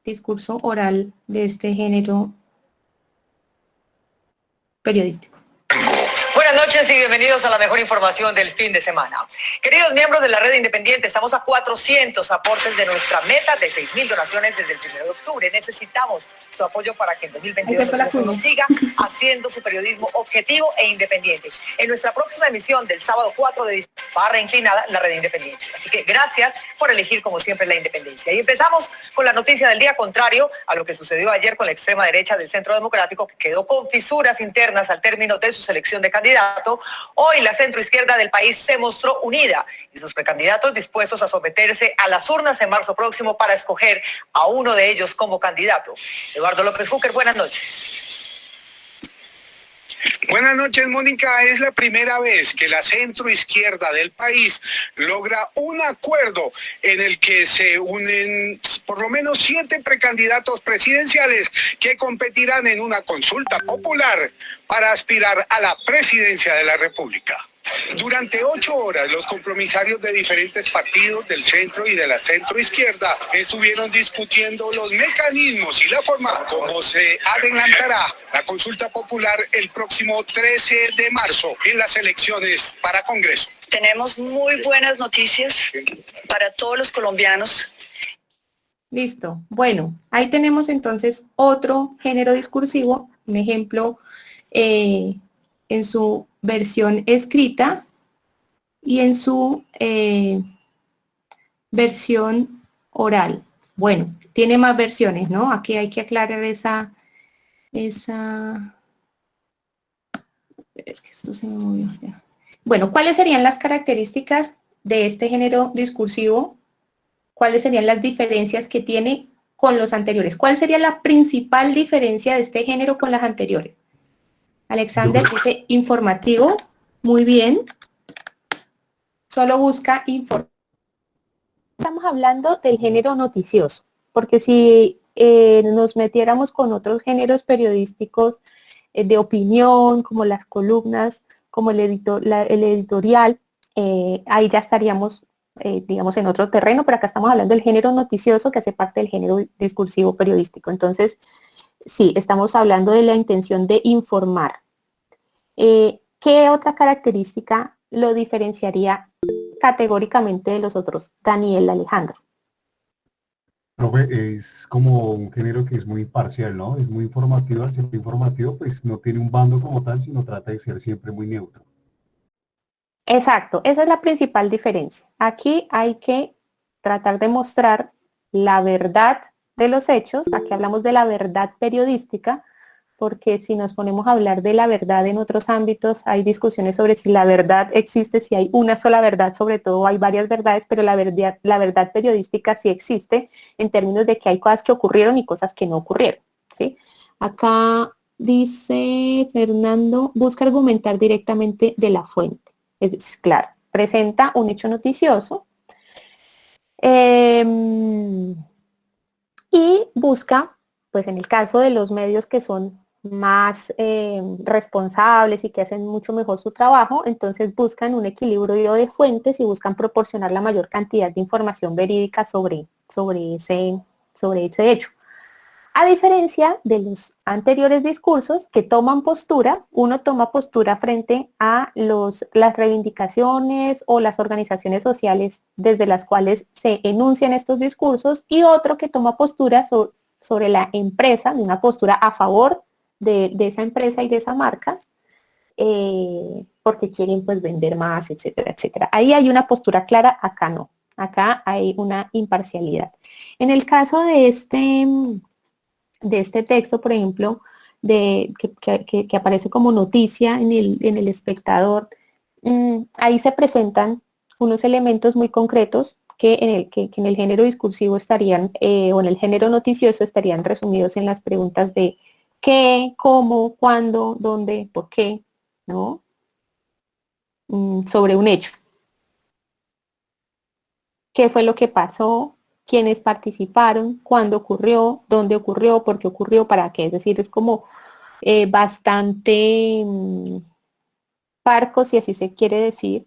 discurso oral de este género periodístico. Buenas noches y bienvenidos a la mejor información del fin de semana. Queridos miembros de la Red Independiente, estamos a 400 aportes de nuestra meta de 6.000 donaciones desde el 1 de octubre. Necesitamos su apoyo para que en 2022 nos siga haciendo su periodismo objetivo e independiente. En nuestra próxima emisión del sábado 4 de diciembre va reinclinada la Red Independiente. Así que gracias por elegir como siempre la independencia. Y empezamos con la noticia del día, contrario a lo que sucedió ayer con la extrema derecha del Centro Democrático, que quedó con fisuras internas al término de su selección de candidato. Hoy la centroizquierda del país se mostró unida y sus precandidatos dispuestos a someterse a las urnas en marzo próximo para escoger a uno de ellos como candidato. Eduardo López Júquer, buenas noches. Buenas noches, Mónica. Es la primera vez que la centroizquierda del país logra un acuerdo en el que se unen por lo menos 7 precandidatos presidenciales que competirán en una consulta popular para aspirar a la presidencia de la República. Durante 8 horas, los compromisarios de diferentes partidos del centro y de la centroizquierda estuvieron discutiendo los mecanismos y la forma como se adelantará la consulta popular el próximo 13 de marzo en las elecciones para Congreso. Tenemos muy buenas noticias para todos los colombianos. Listo. Bueno, ahí tenemos entonces otro género discursivo, un ejemplo en su versión escrita y en su versión oral. Bueno, tiene más versiones, ¿no? Aquí hay que aclarar esa... Esto se me movió ya. Bueno, ¿cuáles serían las características de este género discursivo? ¿Cuáles serían las diferencias que tiene con los anteriores? ¿Cuál sería la principal diferencia de este género con las anteriores? Alexander dice informativo, muy bien. Solo busca información. Estamos hablando del género noticioso, porque si nos metiéramos con otros géneros periodísticos de opinión, como las columnas, como el editorial, ahí ya estaríamos, digamos, en otro terreno, pero acá estamos hablando del género noticioso que hace parte del género discursivo periodístico. Entonces, sí, estamos hablando de la intención de informar. ¿Qué otra característica lo diferenciaría categóricamente de los otros? Daniel, Alejandro. Profe, es como un género que es muy imparcial, ¿no? Es muy informativo, al ser informativo, pues no tiene un bando como tal, sino trata de ser siempre muy neutro. Exacto, esa es la principal diferencia. Aquí hay que tratar de mostrar la verdad de los hechos. Aquí hablamos de la verdad periodística, porque si nos ponemos a hablar de la verdad en otros ámbitos, hay discusiones sobre si la verdad existe, si hay una sola verdad, sobre todo hay varias verdades, pero la verdad periodística sí existe en términos de que hay cosas que ocurrieron y cosas que no ocurrieron, ¿sí? Acá dice Fernando, busca argumentar directamente de la fuente. Es claro, presenta un hecho noticioso y busca, pues en el caso de los medios que son más responsables y que hacen mucho mejor su trabajo, entonces buscan un equilibrio de fuentes y buscan proporcionar la mayor cantidad de información verídica sobre ese hecho. A diferencia de los anteriores discursos que toman postura, uno toma postura frente a las reivindicaciones o las organizaciones sociales desde las cuales se enuncian estos discursos y otro que toma postura sobre la empresa, de una postura a favor de esa empresa y de esa marca, porque quieren pues vender más, etcétera, etcétera. Ahí hay una postura clara, acá no. Acá hay una imparcialidad. En el caso de este texto, por ejemplo, que aparece como noticia en el espectador, ahí se presentan unos elementos muy concretos que en el género discursivo estarían, o en el género noticioso estarían resumidos en las preguntas de qué, cómo, cuándo, dónde, por qué, ¿no? Sobre un hecho. ¿Qué fue lo que pasó? ¿Quiénes participaron? ¿Cuándo ocurrió? ¿Dónde ocurrió? ¿Por qué ocurrió? ¿Para qué? Es decir, es como bastante parco, si así se quiere decir,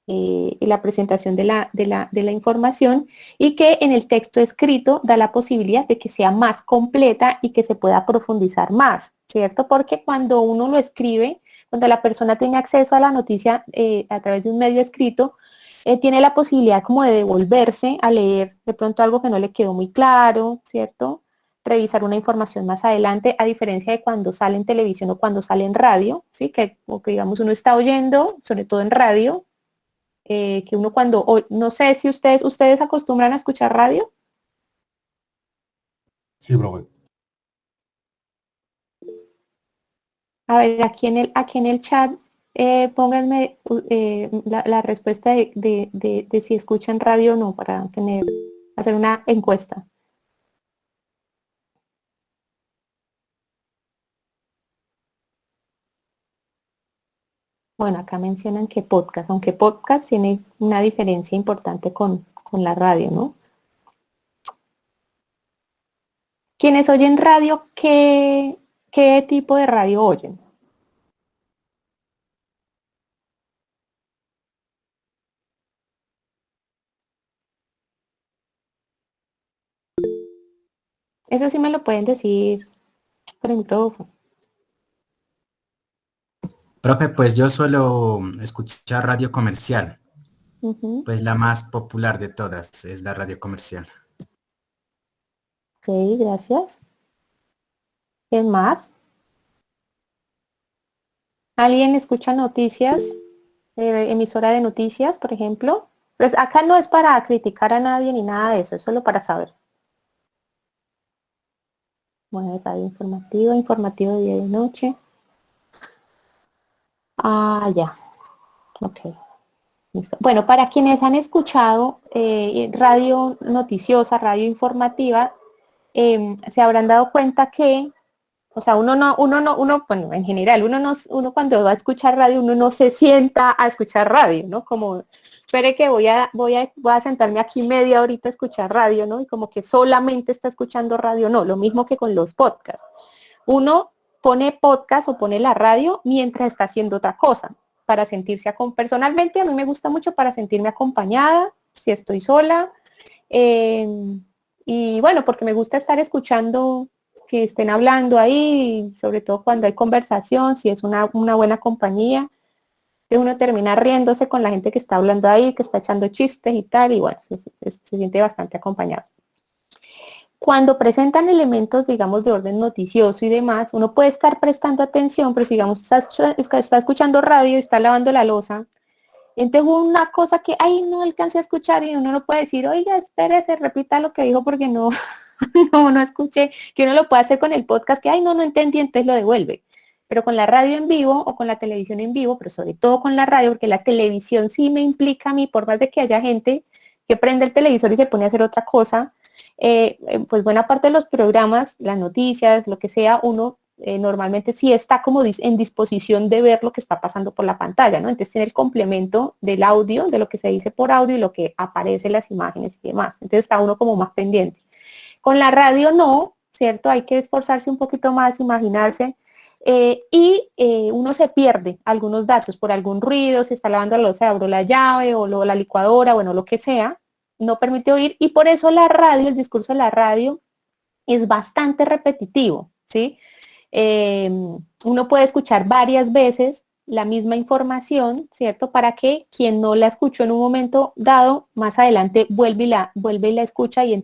la presentación de la información y que en el texto escrito da la posibilidad de que sea más completa y que se pueda profundizar más, ¿cierto? Porque cuando uno lo escribe, cuando la persona tiene acceso a la noticia a través de un medio escrito, tiene la posibilidad como de devolverse a leer de pronto algo que no le quedó muy claro, ¿cierto? Revisar una información más adelante, a diferencia de cuando sale en televisión o cuando sale en radio, ¿sí? Que digamos uno está oyendo, sobre todo en radio, que uno no sé si ustedes acostumbran a escuchar radio. Sí, profe. A ver, aquí en el chat, pónganme la respuesta de si escuchan radio o no, para hacer una encuesta. Bueno, acá mencionan que podcast, aunque podcast tiene una diferencia importante con la radio, ¿no? Quienes oyen radio, ¿qué tipo de radio oyen? Eso sí me lo pueden decir por el micrófono. Profe, pues yo suelo escuchar radio comercial, Ujú. pues la más popular de todas es la radio comercial. Ok, gracias. ¿Quién más? ¿Alguien escucha noticias? Emisora de noticias, por ejemplo. Entonces, acá no es para criticar a nadie ni nada de eso, es solo para saber. Bueno, radio informativa, informativo de día y de noche. Ah, ya. Ok. Listo. Bueno, para quienes han escuchado radio noticiosa, radio informativa, se habrán dado cuenta que, o sea, bueno, en general, uno cuando va a escuchar radio, uno no se sienta a escuchar radio, ¿no? Como, espere que voy a sentarme aquí media horita a escuchar radio, ¿no? Y como que solamente está escuchando radio, no, lo mismo que con los podcasts. Uno pone podcast o pone la radio mientras está haciendo otra cosa, para sentirse, personalmente a mí me gusta mucho para sentirme acompañada, si estoy sola, y bueno, porque me gusta estar escuchando que estén hablando ahí, sobre todo cuando hay conversación, si es una buena compañía, que uno termina riéndose con la gente que está hablando ahí, que está echando chistes y tal, y bueno, se siente bastante acompañado. Cuando presentan elementos, digamos, de orden noticioso y demás, uno puede estar prestando atención, pero si, digamos, está escuchando radio, está lavando la loza, entonces hubo una cosa que, ay, no alcancé a escuchar y uno no puede decir, oiga, espérese, repita lo que dijo porque no, no escuché, que uno lo puede hacer con el podcast, que, ay, no entendí, entonces lo devuelve. Pero con la radio en vivo o con la televisión en vivo, pero sobre todo con la radio, porque la televisión sí me implica a mí, por más de que haya gente que prende el televisor y se pone a hacer otra cosa, pues buena parte de los programas, las noticias, lo que sea, uno normalmente sí está como en disposición de ver lo que está pasando por la pantalla, ¿no? Entonces tiene el complemento del audio, de lo que se dice por audio y lo que aparece en las imágenes y demás. Entonces está uno como más pendiente. Con la radio no, ¿cierto? Hay que esforzarse un poquito más, imaginarse, uno se pierde algunos datos por algún ruido, si está lavando la loza, abro la llave o la licuadora, bueno, lo que sea, no permite oír, y por eso la radio, el discurso de la radio es bastante repetitivo, ¿sí? Uno puede escuchar varias veces la misma información, ¿cierto? Para que quien no la escuchó en un momento dado, más adelante vuelve y la escucha, y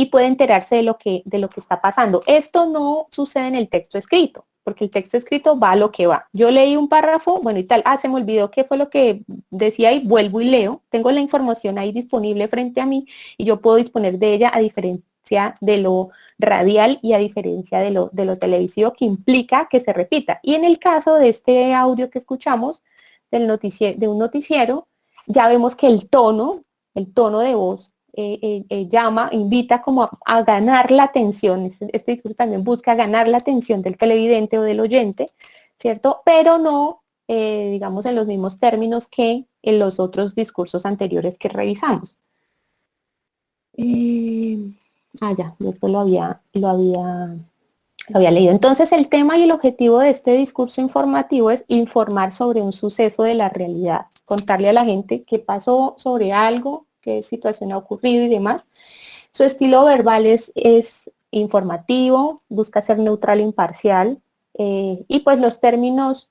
puede enterarse de lo que está pasando. Esto no sucede en el texto escrito, porque el texto escrito va a lo que va. Yo leí un párrafo, bueno, y tal, se me olvidó qué fue lo que decía y vuelvo y leo. Tengo la información ahí disponible frente a mí y yo puedo disponer de ella a diferencia de lo radial y a diferencia de lo televisivo, que implica que se repita. Y en el caso de este audio que escuchamos de un noticiero, ya vemos que el tono de voz invita como a ganar la atención. Este discurso también busca ganar la atención del televidente o del oyente, ¿cierto? Pero no, digamos, en los mismos términos que en los otros discursos anteriores que revisamos. Ya, esto lo había leído. Entonces, el tema y el objetivo de este discurso informativo es informar sobre un suceso de la realidad, contarle a la gente qué pasó sobre algo, qué situación ha ocurrido y demás. Su estilo verbal es informativo, busca ser neutral e imparcial, y pues los términos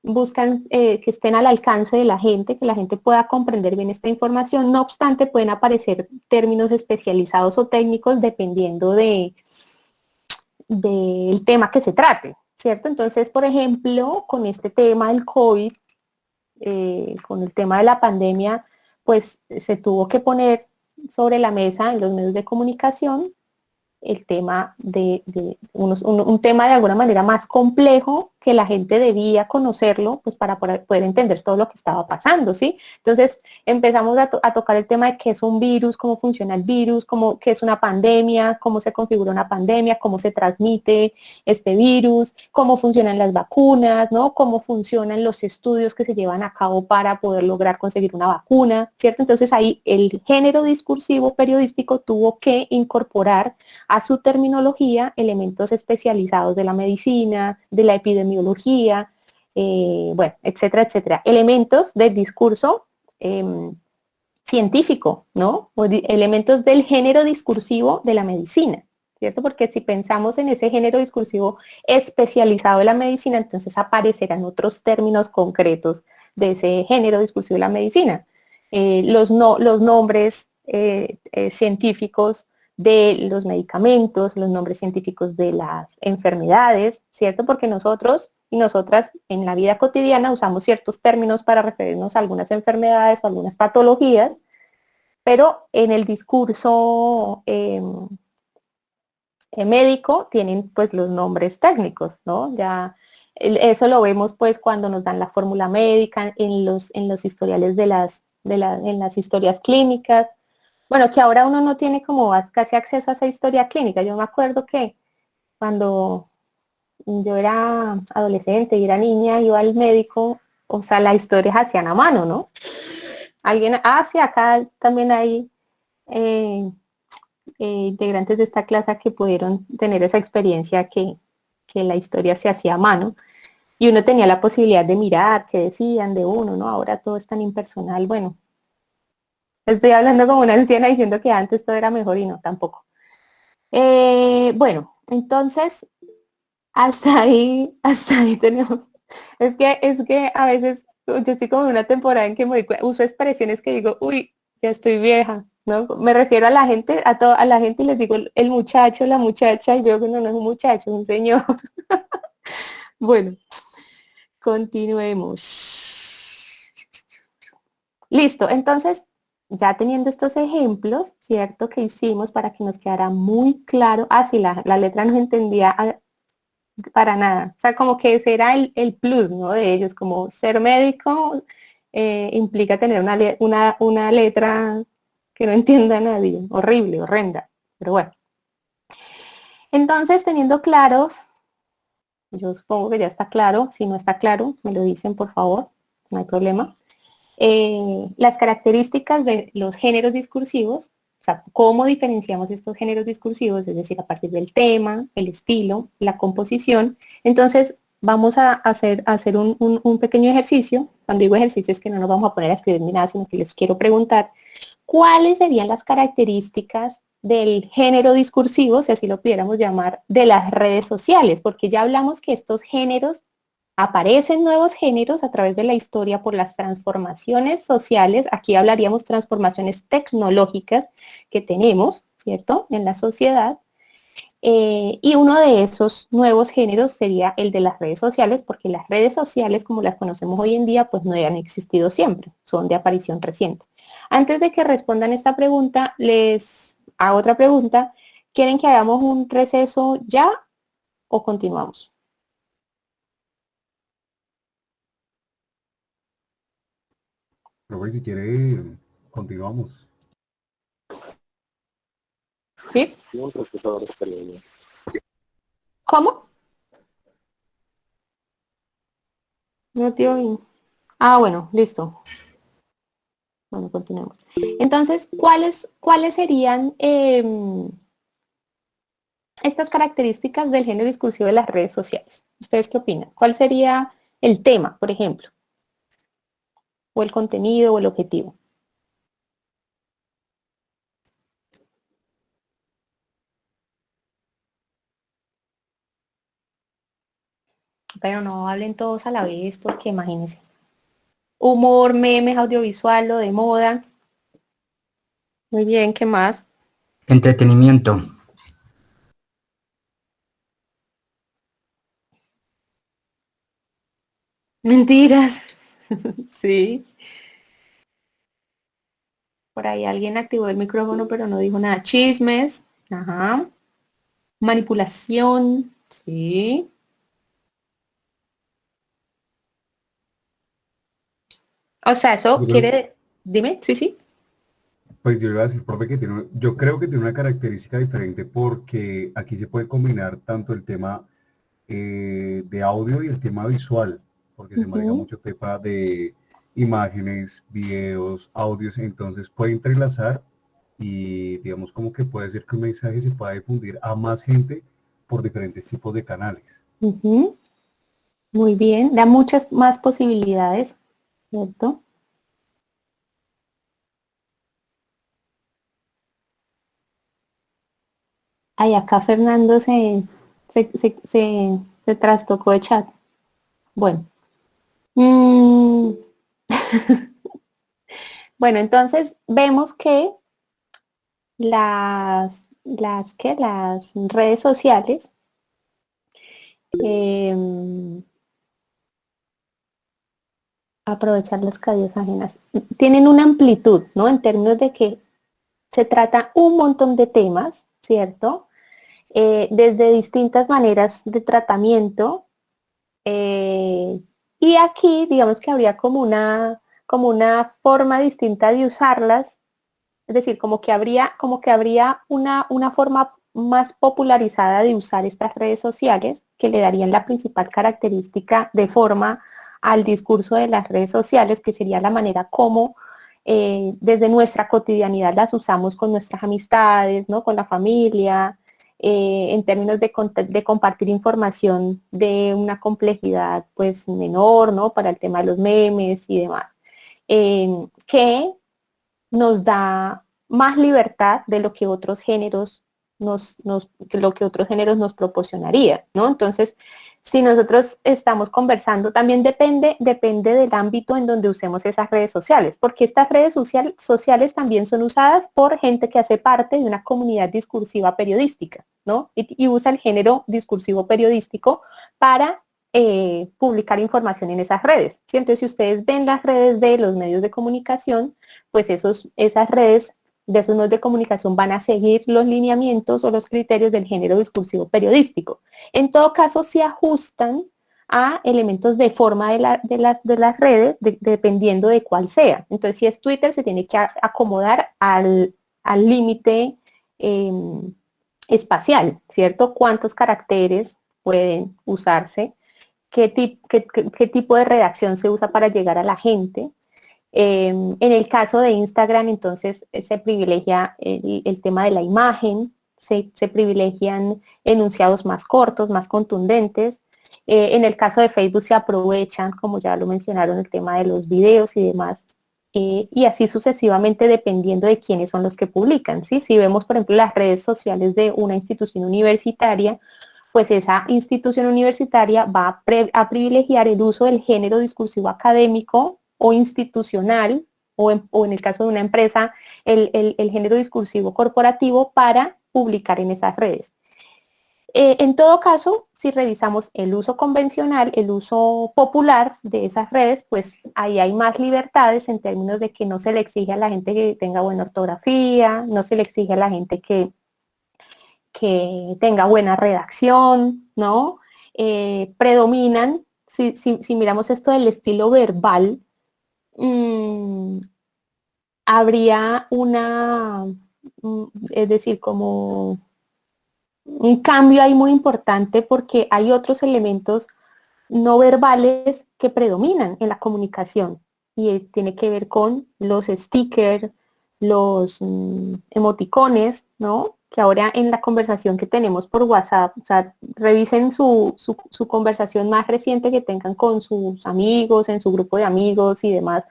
buscan que estén al alcance de la gente, que la gente pueda comprender bien esta información. No obstante, pueden aparecer términos especializados o técnicos dependiendo del tema que se trate, ¿cierto? Entonces, por ejemplo, con este tema del COVID, con el tema de la pandemia, pues se tuvo que poner sobre la mesa en los medios de comunicación el tema un tema de alguna manera más complejo, que la gente debía conocerlo, pues para poder entender todo lo que estaba pasando, ¿sí? Entonces empezamos a tocar el tema de qué es un virus, cómo funciona el virus, qué es una pandemia, cómo se configura una pandemia, cómo se transmite este virus, cómo funcionan las vacunas, ¿no? Cómo funcionan los estudios que se llevan a cabo para poder lograr conseguir una vacuna, ¿cierto? Entonces ahí el género discursivo periodístico tuvo que incorporar a su terminología elementos especializados de la medicina, de la epidemiología, bueno, etcétera, etcétera. Elementos del discurso científico, ¿no? O elementos del género discursivo de la medicina, ¿cierto? Porque si pensamos en ese género discursivo especializado de la medicina, entonces aparecerán otros términos concretos de ese género discursivo de la medicina. Los nombres científicos de los medicamentos, los nombres científicos de las enfermedades, ¿cierto? Porque nosotros y nosotras en la vida cotidiana usamos ciertos términos para referirnos a algunas enfermedades o algunas patologías, pero en el discurso médico tienen pues los nombres técnicos, ¿no? Ya eso lo vemos pues cuando nos dan la fórmula médica, en los historiales en las historias clínicas. Bueno, que ahora uno no tiene como casi acceso a esa historia clínica. Yo me acuerdo que cuando yo era adolescente y era niña, iba al médico, o sea, las historias hacían a mano, ¿no? Alguien, sí, acá también hay integrantes de esta clase que pudieron tener esa experiencia que la historia se hacía a mano y uno tenía la posibilidad de mirar qué decían de uno, ¿no? Ahora todo es tan impersonal. Bueno, estoy hablando como una anciana diciendo que antes todo era mejor y no, tampoco. Bueno, entonces, hasta ahí tenemos. Es que a veces yo estoy como en una temporada en que uso expresiones que digo, uy, ya estoy vieja, ¿no? Me refiero a la gente, a la gente y les digo el muchacho, la muchacha, y veo que no es un muchacho, es un señor. Bueno, continuemos. Listo, entonces, ya teniendo estos ejemplos, ¿cierto? Que hicimos para que nos quedara muy claro. Sí, la letra no se entendía para nada. O sea, como que ese era el plus, ¿no? De ellos, como ser médico implica tener una letra que no entienda a nadie. Horrible, horrenda. Pero bueno. Entonces, teniendo claros, yo supongo que ya está claro. Si no está claro, me lo dicen, por favor. No hay problema. Las características de los géneros discursivos, o sea, cómo diferenciamos estos géneros discursivos, es decir, a partir del tema, el estilo, la composición. Entonces, vamos a hacer un pequeño ejercicio. Cuando digo ejercicio es que no nos vamos a poner a escribir ni nada, sino que les quiero preguntar cuáles serían las características del género discursivo, si así lo pudiéramos llamar, de las redes sociales, porque ya hablamos que estos géneros aparecen nuevos géneros a través de la historia por las transformaciones sociales. Aquí hablaríamos transformaciones tecnológicas que tenemos, ¿cierto?, en la sociedad. Y uno de esos nuevos géneros sería el de las redes sociales, porque las redes sociales, como las conocemos hoy en día, pues no han existido siempre, son de aparición reciente. Antes de que respondan esta pregunta, les hago otra pregunta. ¿Quieren que hagamos un receso ya o continuamos? Pero si quiere, continuamos. ¿Sí? Un procesador estaría bien. ¿Cómo? No te oí. Bueno, listo. Bueno, continuemos. Entonces, ¿cuáles serían estas características del género discursivo de las redes sociales? ¿Ustedes qué opinan? ¿Cuál sería el tema, por ejemplo? ¿O el contenido o el objetivo? Pero no hablen todos a la vez porque imagínense. Humor, memes, audiovisual, lo de moda. Muy bien, ¿qué más? Entretenimiento. Mentiras. Sí. Por ahí alguien activó el micrófono pero no dijo nada. Chismes. Ajá. Manipulación. Sí. O sea, eso quiere... Dime, sí. Pues yo iba a decir, profe, yo creo que tiene una característica diferente porque aquí se puede combinar tanto el tema de audio y el tema visual, porque se maneja mucho tema de imágenes, videos, audios, entonces puede entrelazar y digamos como que puede ser que un mensaje se pueda difundir a más gente por diferentes tipos de canales. Muy bien, da muchas más posibilidades, ¿cierto? Ay, acá Fernando se trastocó de chat. Bueno. Bueno, entonces vemos que las redes sociales aprovechar las caídas ajenas tienen una amplitud, ¿no? En términos de que se trata un montón de temas, ¿cierto? Desde distintas maneras de tratamiento. Y aquí, digamos que habría como una forma distinta de usarlas, es decir, como que habría una forma más popularizada de usar estas redes sociales que le darían la principal característica de forma al discurso de las redes sociales, que sería la manera como desde nuestra cotidianidad las usamos con nuestras amistades, ¿no? Con la familia, en términos de compartir información de una complejidad pues menor, ¿no? Para el tema de los memes y demás, que nos da más libertad de lo que otros géneros nos proporcionarían, ¿no? Entonces, si nosotros estamos conversando, también depende del ámbito en donde usemos esas redes sociales, porque estas redes sociales también son usadas por gente que hace parte de una comunidad discursiva periodística, ¿no? Y usa el género discursivo periodístico para publicar información en esas redes, ¿sí? Entonces, si ustedes ven las redes de los medios de comunicación, pues esas redes de esos medios de comunicación van a seguir los lineamientos o los criterios del género discursivo periodístico. En todo caso, se ajustan a elementos de forma de las redes, dependiendo de cuál sea. Entonces, si es Twitter, se tiene que acomodar al límite espacial, ¿cierto? ¿Cuántos caracteres pueden usarse? ¿Qué tipo de redacción se usa para llegar a la gente? En el caso de Instagram, entonces, se privilegia el tema de la imagen, se privilegian enunciados más cortos, más contundentes. En el caso de Facebook se aprovechan, como ya lo mencionaron, el tema de los videos y demás. Y así sucesivamente dependiendo de quiénes son los que publican, ¿sí? Si vemos, por ejemplo, las redes sociales de una institución universitaria, pues esa institución universitaria va a privilegiar el uso del género discursivo académico o institucional, o en el caso de una empresa, el género discursivo corporativo para publicar en esas redes. En todo caso, si revisamos el uso convencional, el uso popular de esas redes, pues ahí hay más libertades en términos de que no se le exige a la gente que tenga buena ortografía, no se le exige a la gente que tenga buena redacción, ¿no? Predominan, si miramos esto del estilo verbal, habría es decir, como un cambio ahí muy importante porque hay otros elementos no verbales que predominan en la comunicación y tiene que ver con los stickers, los emoticones, ¿no? Que ahora en la conversación que tenemos por WhatsApp, o sea, revisen su conversación más reciente que tengan con sus amigos, en su grupo de amigos y demás,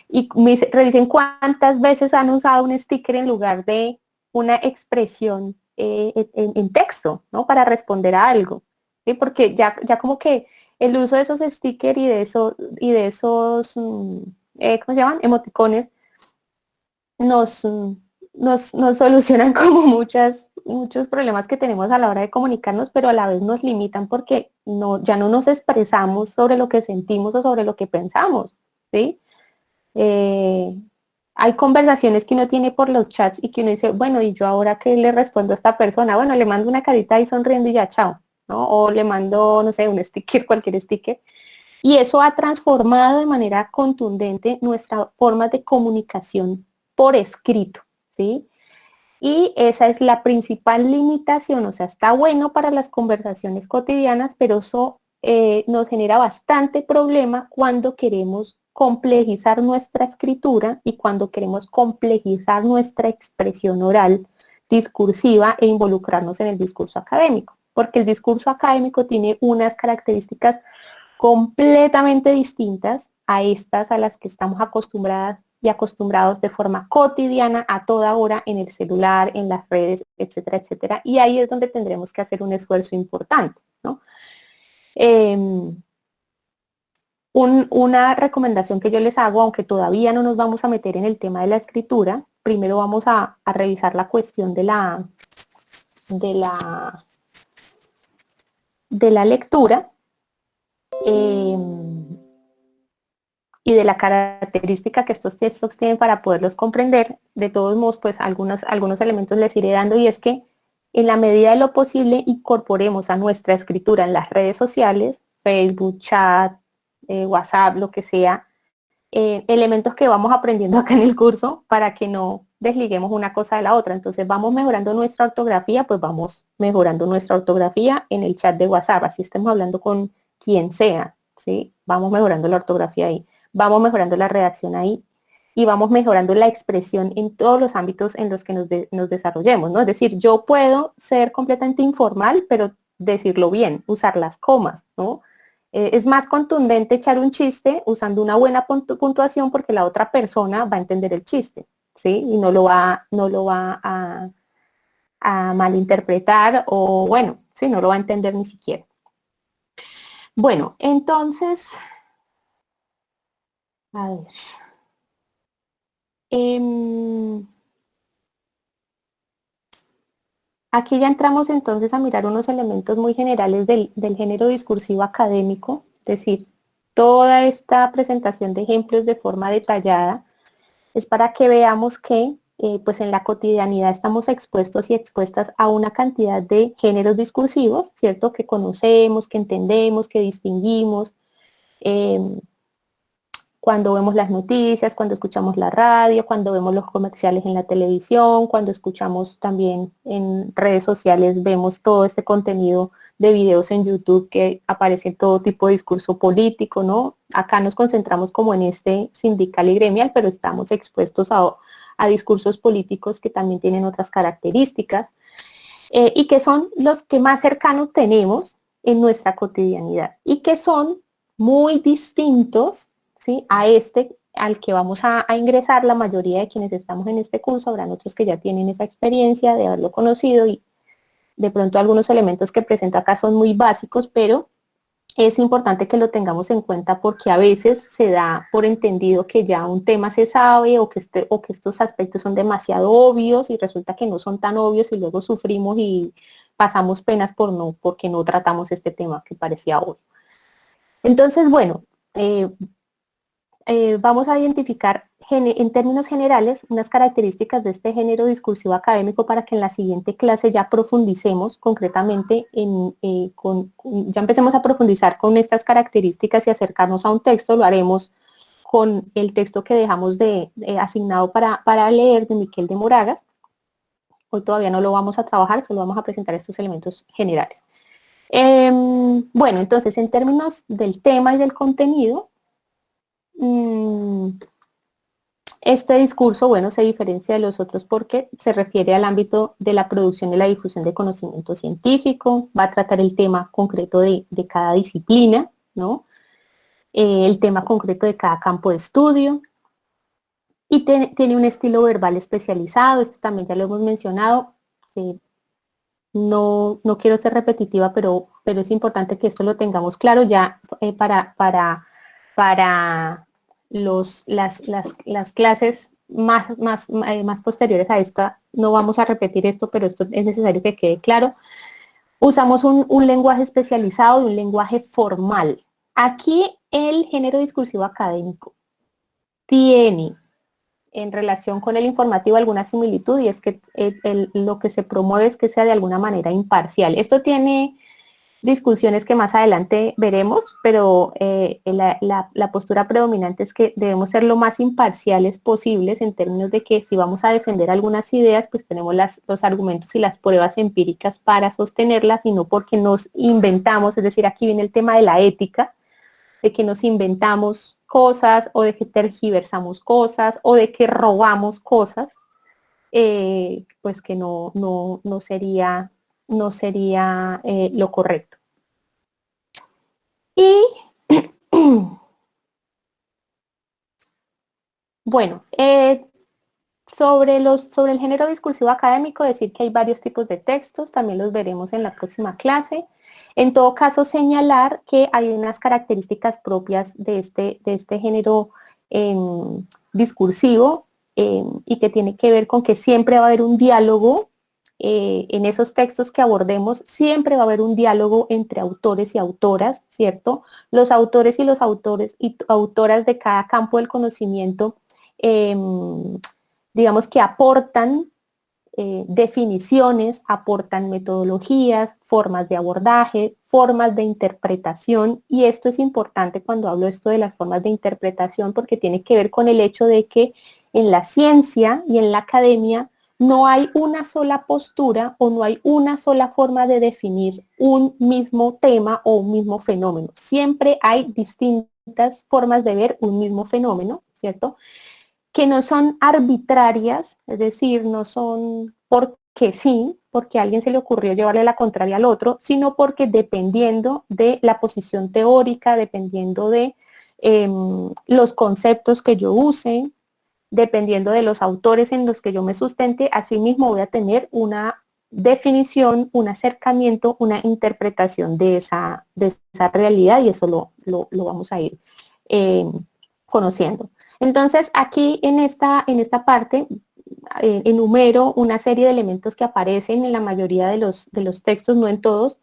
y revisen cuántas veces han usado un sticker en lugar de una expresión en texto, ¿no? Para responder a algo, ¿sí? Porque ya como que el uso de esos stickers y de esos ¿cómo se llaman? Emoticones, nos solucionan como muchos problemas que tenemos a la hora de comunicarnos, pero a la vez nos limitan porque ya no nos expresamos sobre lo que sentimos o sobre lo que pensamos, ¿sí? Hay conversaciones que uno tiene por los chats y que uno dice, bueno, ¿y yo ahora qué le respondo a esta persona? Bueno, le mando una carita ahí sonriendo y ya, chao, ¿no? O le mando, no sé, un sticker, cualquier sticker. Y eso ha transformado de manera contundente nuestra forma de comunicación por escrito, ¿sí? Y esa es la principal limitación, o sea, está bueno para las conversaciones cotidianas, pero eso nos genera bastante problema cuando queremos complejizar nuestra escritura y cuando queremos complejizar nuestra expresión oral discursiva e involucrarnos en el discurso académico, porque el discurso académico tiene unas características completamente distintas a estas a las que estamos acostumbradas y acostumbrados de forma cotidiana a toda hora en el celular, en las redes, etcétera, etcétera. Y ahí es donde tendremos que hacer un esfuerzo importante, ¿no? Una recomendación que yo les hago, aunque todavía no nos vamos a meter en el tema de la escritura, primero vamos a revisar la cuestión de la lectura y de la característica que estos textos tienen para poderlos comprender. De todos modos, pues algunos elementos les iré dando, y es que en la medida de lo posible incorporemos a nuestra escritura en las redes sociales, Facebook, chat, WhatsApp, lo que sea, elementos que vamos aprendiendo acá en el curso para que no desliguemos una cosa de la otra. Entonces vamos mejorando nuestra ortografía, pues vamos mejorando nuestra ortografía en el chat de WhatsApp, así estemos hablando con quien sea, ¿sí? Vamos mejorando la ortografía ahí, vamos mejorando la redacción ahí, y vamos mejorando la expresión en todos los ámbitos en los que nos desarrollemos, ¿no? Es decir, yo puedo ser completamente informal, pero decirlo bien, usar las comas, ¿no? Es más contundente echar un chiste usando una buena puntuación, porque la otra persona va a entender el chiste, ¿sí? Y no lo va a malinterpretar, o bueno, sí, no lo va a entender ni siquiera. Bueno, entonces, a ver. Aquí ya entramos entonces a mirar unos elementos muy generales del género discursivo académico, es decir, toda esta presentación de ejemplos de forma detallada es para que veamos que pues en la cotidianidad estamos expuestos y expuestas a una cantidad de géneros discursivos, ¿cierto? Que conocemos, que entendemos, que distinguimos, cuando vemos las noticias, cuando escuchamos la radio, cuando vemos los comerciales en la televisión, cuando escuchamos también en redes sociales, vemos todo este contenido de videos en YouTube que aparece todo tipo de discurso político, ¿no? Acá nos concentramos como en este sindical y gremial, pero estamos expuestos a discursos políticos que también tienen otras características, y que son los que más cercanos tenemos en nuestra cotidianidad, y que son muy distintos, ¿sí?, a este al que vamos a ingresar la mayoría de quienes estamos en este curso. Habrán otros que ya tienen esa experiencia de haberlo conocido, y de pronto algunos elementos que presento acá son muy básicos, pero es importante que lo tengamos en cuenta, porque a veces se da por entendido que ya un tema se sabe, o que estos aspectos son demasiado obvios, y resulta que no son tan obvios, y luego sufrimos y pasamos penas porque no tratamos este tema que parecía obvio. Entonces, bueno, vamos a identificar en términos generales unas características de este género discursivo académico, para que en la siguiente clase ya profundicemos concretamente ya empecemos a profundizar con estas características y acercarnos a un texto. Lo haremos con el texto que dejamos asignado para leer, de Miquel de Moragas. Hoy todavía no lo vamos a trabajar, solo vamos a presentar estos elementos generales. Bueno, entonces, en términos del tema y del contenido, este discurso, bueno, se diferencia de los otros porque se refiere al ámbito de la producción y la difusión de conocimiento científico, va a tratar el tema concreto de cada disciplina, ¿no? El tema concreto de cada campo de estudio, y tiene un estilo verbal especializado. Esto también ya lo hemos mencionado. No quiero ser repetitiva, pero es importante que esto lo tengamos claro ya para las clases más posteriores a esta. No vamos a repetir esto, pero esto es necesario que quede claro. Usamos un lenguaje especializado y un lenguaje formal. Aquí el género discursivo académico tiene, en relación con el informativo, alguna similitud, y es que lo que se promueve es que sea de alguna manera imparcial. Esto tiene discusiones que más adelante veremos, pero la postura predominante es que debemos ser lo más imparciales posibles, en términos de que si vamos a defender algunas ideas, pues tenemos los argumentos y las pruebas empíricas para sostenerlas, y no porque nos inventamos. Es decir, aquí viene el tema de la ética, de que nos inventamos cosas, o de que tergiversamos cosas, o de que robamos cosas, pues que no sería lo correcto. Y Bueno, sobre el género discursivo académico, decir que hay varios tipos de textos, también los veremos en la próxima clase. En todo caso, señalar que hay unas características propias de este género discursivo y que tiene que ver con que siempre va a haber un diálogo en esos textos que abordemos, siempre va a haber un diálogo entre autores y autoras, ¿cierto? Los autores y autoras de cada campo del conocimiento digamos que aportan definiciones, aportan metodologías, formas de abordaje, formas de interpretación, y esto es importante cuando hablo esto de las formas de interpretación porque tiene que ver con el hecho de que en la ciencia y en la academia no hay una sola postura o no hay una sola forma de definir un mismo tema o un mismo fenómeno. Siempre hay distintas formas de ver un mismo fenómeno, ¿cierto? Que no son arbitrarias, es decir, no son porque sí, porque a alguien se le ocurrió llevarle la contraria al otro, sino porque dependiendo de la posición teórica, dependiendo de los conceptos que yo use, dependiendo de los autores en los que yo me sustente, asimismo voy a tener una definición, un acercamiento, una interpretación de esa realidad y eso lo vamos a ir conociendo. Entonces, aquí en esta parte enumero una serie de elementos que aparecen en la mayoría de los textos, no en todos,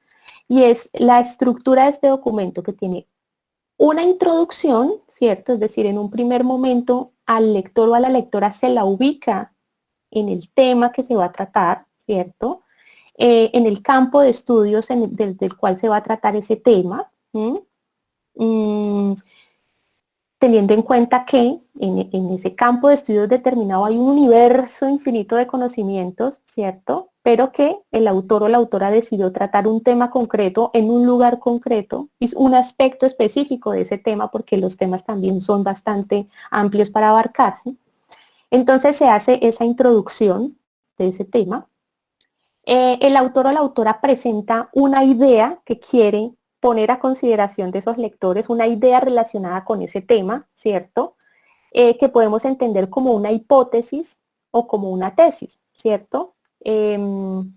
y es la estructura de este documento que tiene una introducción, ¿cierto? Es decir, en un primer momento al lector o a la lectora se la ubica en el tema que se va a tratar, ¿cierto? En el campo de estudios desde el cual se va a tratar ese tema, teniendo en cuenta que en ese campo de estudios determinado hay un universo infinito de conocimientos, ¿cierto? Pero que el autor o la autora decidió tratar un tema concreto en un lugar concreto, es un aspecto específico de ese tema, porque los temas también son bastante amplios para abarcarse. Entonces se hace esa introducción de ese tema. El autor o la autora presenta una idea que quiere poner a consideración de esos lectores, una idea relacionada con ese tema, ¿cierto? Que podemos entender como una hipótesis o como una tesis, ¿cierto? En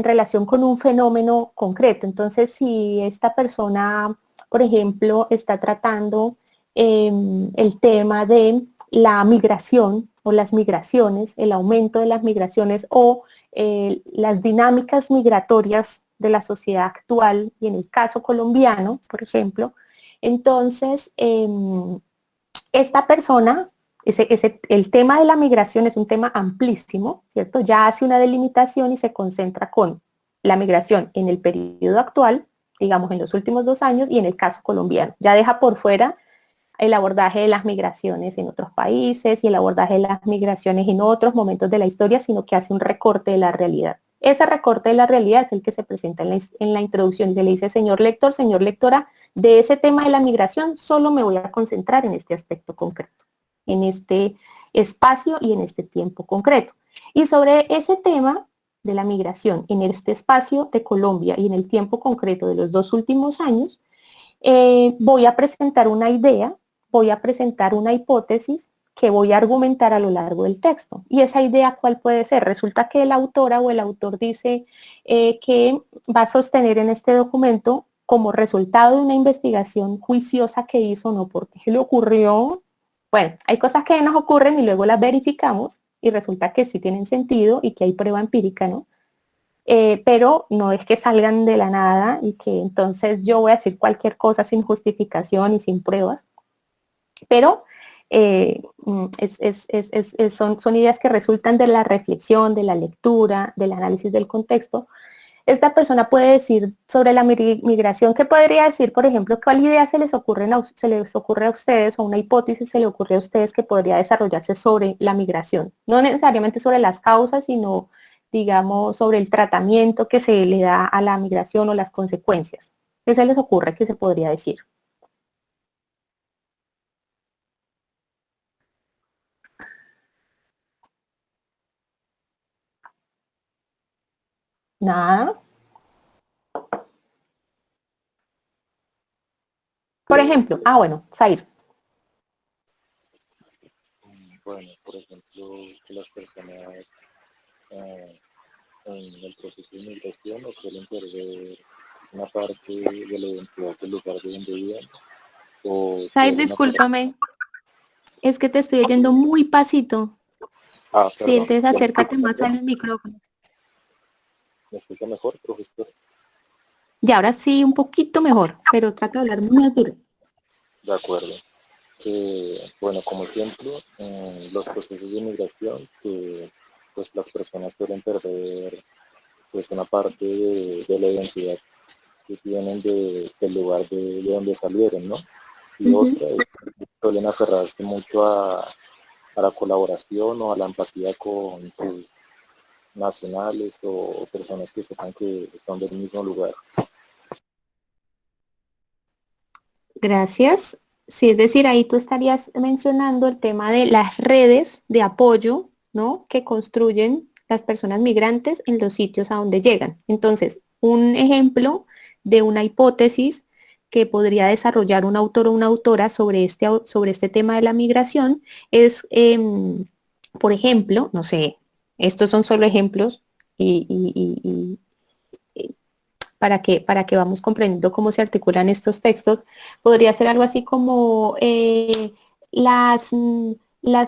relación con un fenómeno concreto. Entonces, si esta persona, por ejemplo, está tratando el tema de la migración o las migraciones, el aumento de las migraciones o las dinámicas migratorias de la sociedad actual y en el caso colombiano, por ejemplo, entonces esta persona, el tema de la migración es un tema amplísimo, ¿cierto? Ya hace una delimitación y se concentra con la migración en el periodo actual, digamos en los últimos 2 años, y en el caso colombiano. Ya deja por fuera el abordaje de las migraciones en otros países y el abordaje de las migraciones en otros momentos de la historia, sino que hace un recorte de la realidad. Ese recorte de la realidad es el que se presenta en la introducción. Se le dice, señor lector, señor lectora, de ese tema de la migración solo me voy a concentrar en este aspecto concreto, en este espacio y en este tiempo concreto. Y sobre ese tema de la migración en este espacio de Colombia y en el tiempo concreto de los 2 últimos años, voy a presentar una idea, voy a presentar una hipótesis que voy a argumentar a lo largo del texto. ¿Y esa idea cuál puede ser? Resulta que la autora o el autor dice que va a sostener en este documento como resultado de una investigación juiciosa que hizo, no porque le ocurrió. Bueno, hay cosas que nos ocurren y luego las verificamos y resulta que sí tienen sentido y que hay prueba empírica, ¿no? Pero no es que salgan de la nada y que entonces yo voy a decir cualquier cosa sin justificación y sin pruebas, pero son ideas que resultan de la reflexión, de la lectura, del análisis del contexto. Esta persona puede decir sobre la migración, ¿qué podría decir, por ejemplo, cuál idea se les ocurre a ustedes o una hipótesis se le ocurre a ustedes que podría desarrollarse sobre la migración? No necesariamente sobre las causas, sino, digamos, sobre el tratamiento que se le da a la migración o las consecuencias. ¿Qué se les ocurre que se podría decir? Nada. Por ejemplo, bueno, Zair. Bueno, por ejemplo, que las personas en el proceso de inmigración no suelen perder una parte de la identidad del lugar de donde viven. Said, discúlpame, es que te estoy oyendo muy pasito. Sí, entonces acércate más al micrófono. ¿Me escucha mejor, profesor? Y ahora sí, un poquito mejor, pero trata de hablar muy duro. De acuerdo. Bueno, como ejemplo, los procesos de inmigración, que pues las personas suelen perder pues una parte de la identidad que tienen del lugar de donde salieron, ¿no? Y otra es que suelen aferrarse mucho a la colaboración o a la empatía con sus nacionales o personas que sepan que son del mismo lugar. Gracias. Sí, es decir, ahí tú estarías mencionando el tema de las redes de apoyo, ¿no?, que construyen las personas migrantes en los sitios a donde llegan. Entonces, un ejemplo de una hipótesis que podría desarrollar un autor o una autora sobre este tema de la migración es, por ejemplo, no sé, estos son solo ejemplos y para que vamos comprendiendo cómo se articulan estos textos, podría ser algo así como las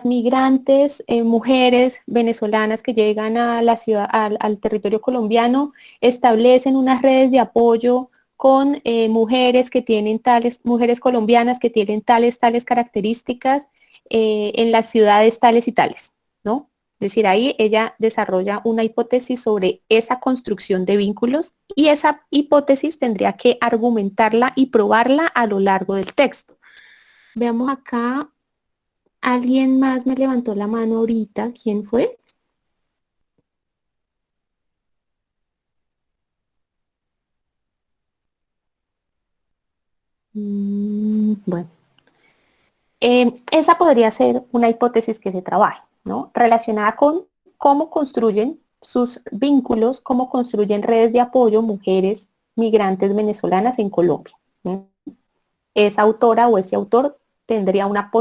migrantes, mujeres venezolanas que llegan a la ciudad, al territorio colombiano, establecen unas redes de apoyo con mujeres colombianas que tienen tales características en las ciudades tales y tales, ¿no? Es decir, ahí ella desarrolla una hipótesis sobre esa construcción de vínculos y esa hipótesis tendría que argumentarla y probarla a lo largo del texto. Veamos acá, alguien más me levantó la mano ahorita, ¿quién fue? Bueno, esa podría ser una hipótesis que se trabaje, ¿no? Relacionada con cómo construyen sus vínculos, cómo construyen redes de apoyo mujeres migrantes venezolanas en Colombia. Esa autora o ese autor tendría una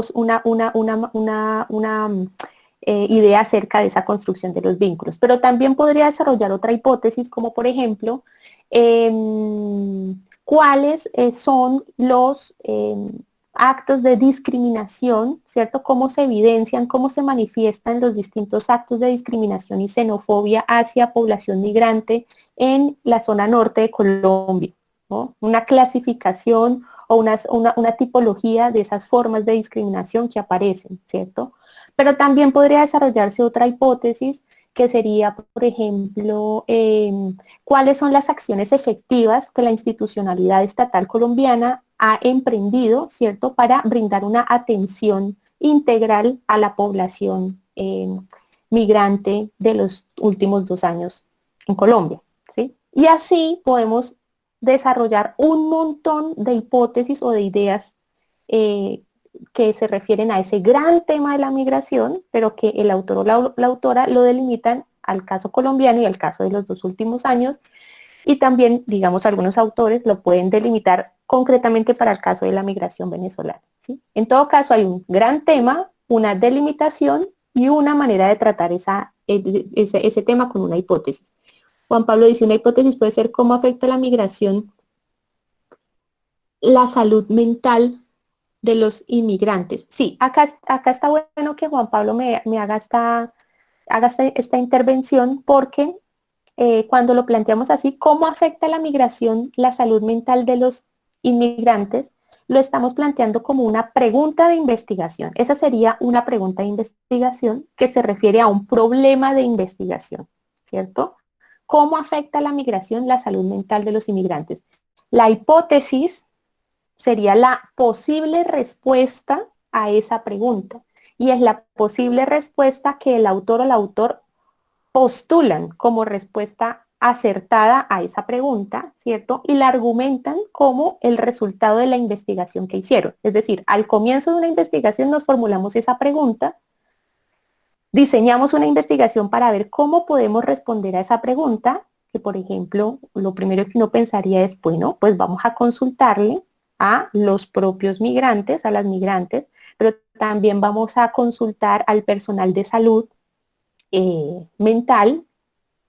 idea acerca de esa construcción de los vínculos, pero también podría desarrollar otra hipótesis, como por ejemplo, cuáles son los actos de discriminación, ¿cierto? Cómo se evidencian, cómo se manifiestan los distintos actos de discriminación y xenofobia hacia población migrante en la zona norte de Colombia, ¿no? Una clasificación o una tipología de esas formas de discriminación que aparecen, ¿cierto? Pero también podría desarrollarse otra hipótesis que sería, por ejemplo, cuáles son las acciones efectivas que la institucionalidad estatal colombiana ha emprendido, ¿cierto?, para brindar una atención integral a la población migrante de los últimos 2 años en Colombia, ¿sí? Y así podemos desarrollar un montón de hipótesis o de ideas que se refieren a ese gran tema de la migración, pero que el autor o la autora lo delimitan al caso colombiano y al caso de los 2 últimos años, y también, digamos, algunos autores lo pueden delimitar concretamente para el caso de la migración venezolana, ¿sí? En todo caso, hay un gran tema, una delimitación y una manera de tratar ese tema con una hipótesis. Juan Pablo dice, una hipótesis puede ser cómo afecta la migración la salud mental de los inmigrantes. Sí, acá está bueno que Juan Pablo me haga esta intervención, porque cuando lo planteamos así, ¿cómo afecta la migración la salud mental de los inmigrantes? Lo estamos planteando como una pregunta de investigación. Esa sería una pregunta de investigación que se refiere a un problema de investigación, ¿cierto? ¿Cómo afecta la migración la salud mental de los inmigrantes? La hipótesis sería la posible respuesta a esa pregunta, y es la posible respuesta que el autor o la autor postulan como respuesta acertada a esa pregunta, ¿cierto? Y la argumentan como el resultado de la investigación que hicieron. Es decir, al comienzo de una investigación nos formulamos esa pregunta, diseñamos una investigación para ver cómo podemos responder a esa pregunta, que por ejemplo, lo primero que uno pensaría es, bueno, pues vamos a consultarle a los propios migrantes, a las migrantes, pero también vamos a consultar al personal de salud mental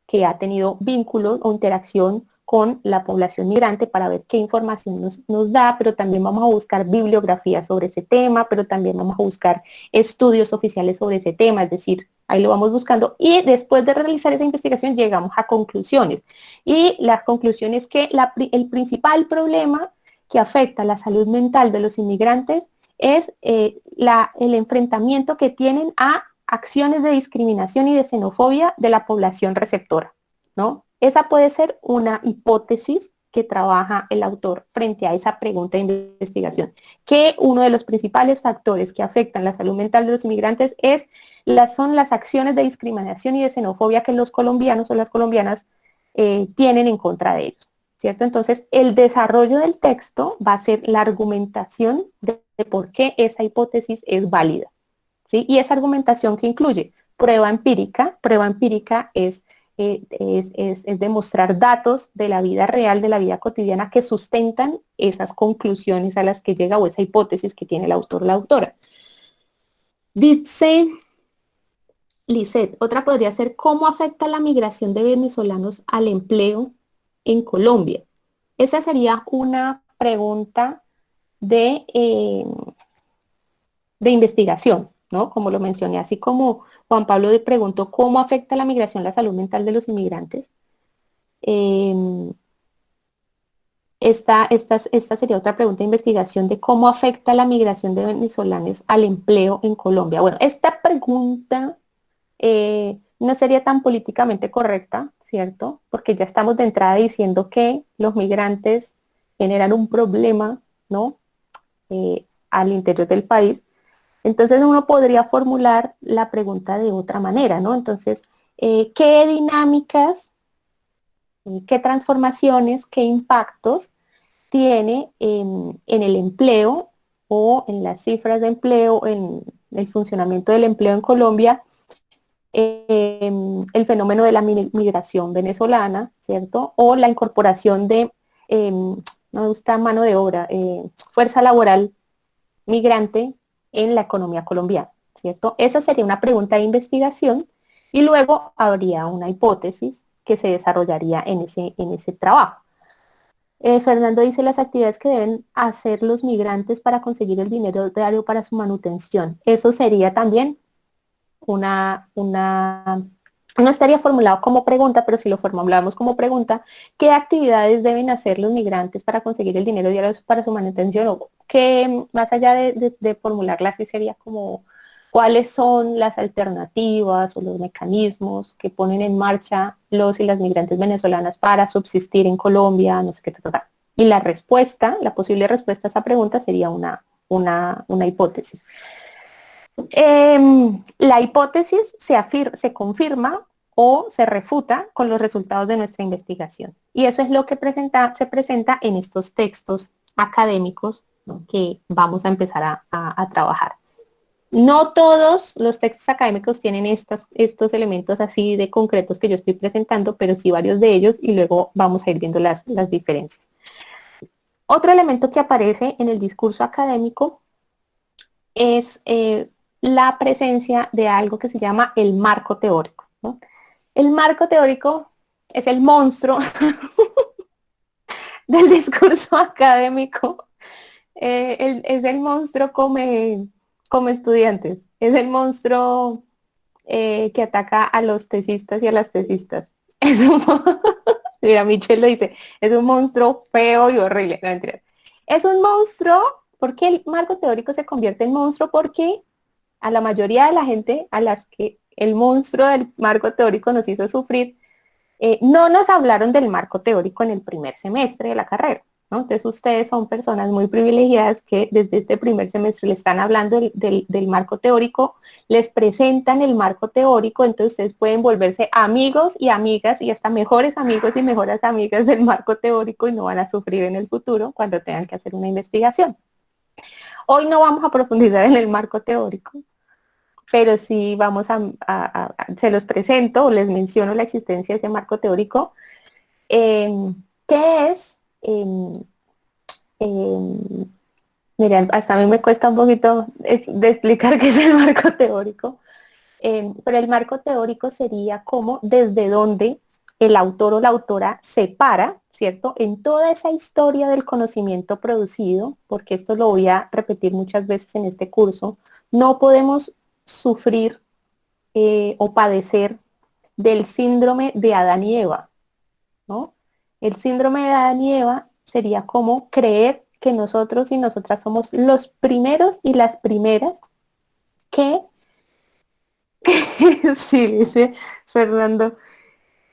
que ha tenido vínculos o interacción con la población migrante para ver qué información nos da, pero también vamos a buscar bibliografía sobre ese tema, pero también vamos a buscar estudios oficiales sobre ese tema, es decir, ahí lo vamos buscando y después de realizar esa investigación llegamos a conclusiones. Y la conclusión es que el principal problema que afecta la salud mental de los inmigrantes es el enfrentamiento que tienen a acciones de discriminación y de xenofobia de la población receptora, ¿no? Esa puede ser una hipótesis que trabaja el autor frente a esa pregunta de investigación, que uno de los principales factores que afectan la salud mental de los inmigrantes son las acciones de discriminación y de xenofobia que los colombianos o las colombianas tienen en contra de ellos, ¿cierto? Entonces, el desarrollo del texto va a ser la argumentación de por qué esa hipótesis es válida, ¿sí? Y esa argumentación que incluye prueba empírica es demostrar datos de la vida real, de la vida cotidiana que sustentan esas conclusiones a las que llega o esa hipótesis que tiene el autor o la autora. Dice Lisette, otra podría ser ¿cómo afecta la migración de venezolanos al empleo en Colombia? Esa sería una pregunta de investigación, ¿no? Como lo mencioné, así como Juan Pablo le preguntó cómo afecta la migración la salud mental de los inmigrantes. Esta sería otra pregunta de investigación de cómo afecta la migración de venezolanos al empleo en Colombia. Bueno, esta pregunta no sería tan políticamente correcta, ¿cierto? Porque ya estamos de entrada diciendo que los migrantes generan un problema, ¿no? Al interior del país. Entonces uno podría formular la pregunta de otra manera, ¿no? Entonces, ¿qué dinámicas, qué transformaciones, qué impactos tiene en el empleo o en las cifras de empleo, en el funcionamiento del empleo en Colombia, el fenómeno de la migración venezolana, ¿cierto? O la incorporación de, no me gusta mano de obra, fuerza laboral migrante en la economía colombiana, ¿cierto? Esa sería una pregunta de investigación y luego habría una hipótesis que se desarrollaría en ese trabajo. Fernando dice las actividades que deben hacer los migrantes para conseguir el dinero diario para su manutención. Eso sería también no estaría formulado como pregunta, pero si lo formulamos como pregunta, ¿qué actividades deben hacer los migrantes para conseguir el dinero diario para su manutención? O que más allá de formularla así sería como cuáles son las alternativas o los mecanismos que ponen en marcha los y las migrantes venezolanas para subsistir en Colombia, no sé qué tal. Y la respuesta, la posible respuesta a esa pregunta sería una hipótesis. La hipótesis se confirma o se refuta con los resultados de nuestra investigación. Y eso es lo que se presenta en estos textos académicos, ¿no?, que vamos a empezar a trabajar. No todos los textos académicos tienen estos elementos así de concretos que yo estoy presentando, pero sí varios de ellos y luego vamos a ir viendo las diferencias. Otro elemento que aparece en el discurso académico es la presencia de algo que se llama el marco teórico, ¿no? El marco teórico es el monstruo del discurso académico. Es el monstruo come estudiantes. Es el monstruo que ataca a los tesistas y a las tesistas. Mira, Michelle lo dice, es un monstruo feo y horrible. No, mentira. Es un monstruo, porque el marco teórico se convierte en monstruo porque a la mayoría de la gente a las que el monstruo del marco teórico nos hizo sufrir, no nos hablaron del marco teórico en el primer semestre de la carrera, ¿no? Entonces ustedes son personas muy privilegiadas que desde este primer semestre le están hablando del marco teórico, les presentan el marco teórico, entonces ustedes pueden volverse amigos y amigas y hasta mejores amigos y mejores amigas del marco teórico y no van a sufrir en el futuro cuando tengan que hacer una investigación. Hoy no vamos a profundizar en el marco teórico, pero sí vamos se los presento o les menciono la existencia de ese marco teórico, que es Miren, hasta a mí me cuesta un poquito de explicar qué es el marco teórico, pero el marco teórico sería como desde donde el autor o la autora se para, ¿cierto? En toda esa historia del conocimiento producido, porque esto lo voy a repetir muchas veces en este curso, no podemos sufrir o padecer del síndrome de Adán y Eva, ¿no? El síndrome de Adán y Eva sería como creer que nosotros y nosotras somos los primeros y las primeras que, sí, dice Fernando,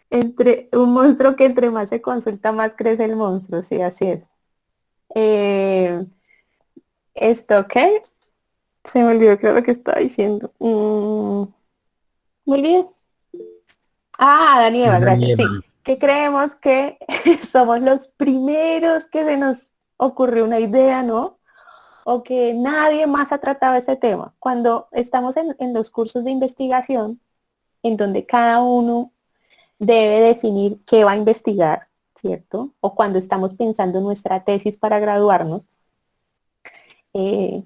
entre un monstruo que entre más se consulta, más crece el monstruo, sí, así es. Esto, ¿qué? Se me olvidó, creo lo que estaba diciendo. Me olvidé. Ah, Adán y Eva, gracias, sí. Que creemos que somos los primeros que se nos ocurrió una idea, ¿no? O que nadie más ha tratado ese tema. Cuando estamos en los cursos de investigación, en donde cada uno debe definir qué va a investigar, ¿cierto? O cuando estamos pensando en nuestra tesis para graduarnos, y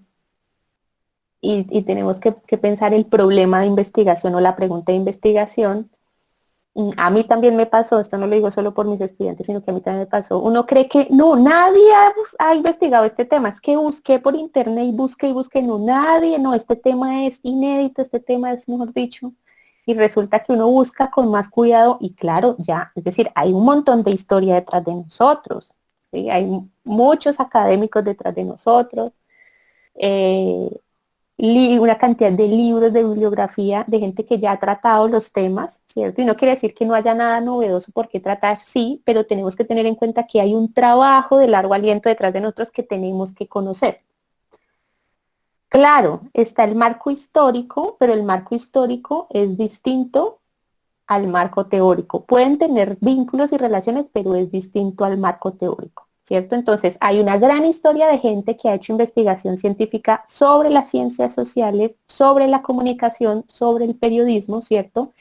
tenemos que pensar el problema de investigación o la pregunta de investigación. A mí también me pasó, esto no lo digo solo por mis estudiantes, sino que a mí también me pasó. Uno cree que no, nadie ha investigado este tema. Es que busqué por internet y busqué, no, nadie, no, este tema es inédito, este tema es, mejor dicho. Y resulta que uno busca con más cuidado y claro, ya, es decir, hay un montón de historia detrás de nosotros, ¿sí? Hay muchos académicos detrás de nosotros. Una cantidad de libros de bibliografía de gente que ya ha tratado los temas, ¿cierto? Y no quiere decir que no haya nada novedoso por qué tratar, sí, pero tenemos que tener en cuenta que hay un trabajo de largo aliento detrás de nosotros que tenemos que conocer. Claro, está el marco histórico, pero el marco histórico es distinto al marco teórico. Pueden tener vínculos y relaciones, pero es distinto al marco teórico, ¿cierto? Entonces, hay una gran historia de gente que ha hecho investigación científica sobre las ciencias sociales, sobre la comunicación, sobre el periodismo, ¿cierto?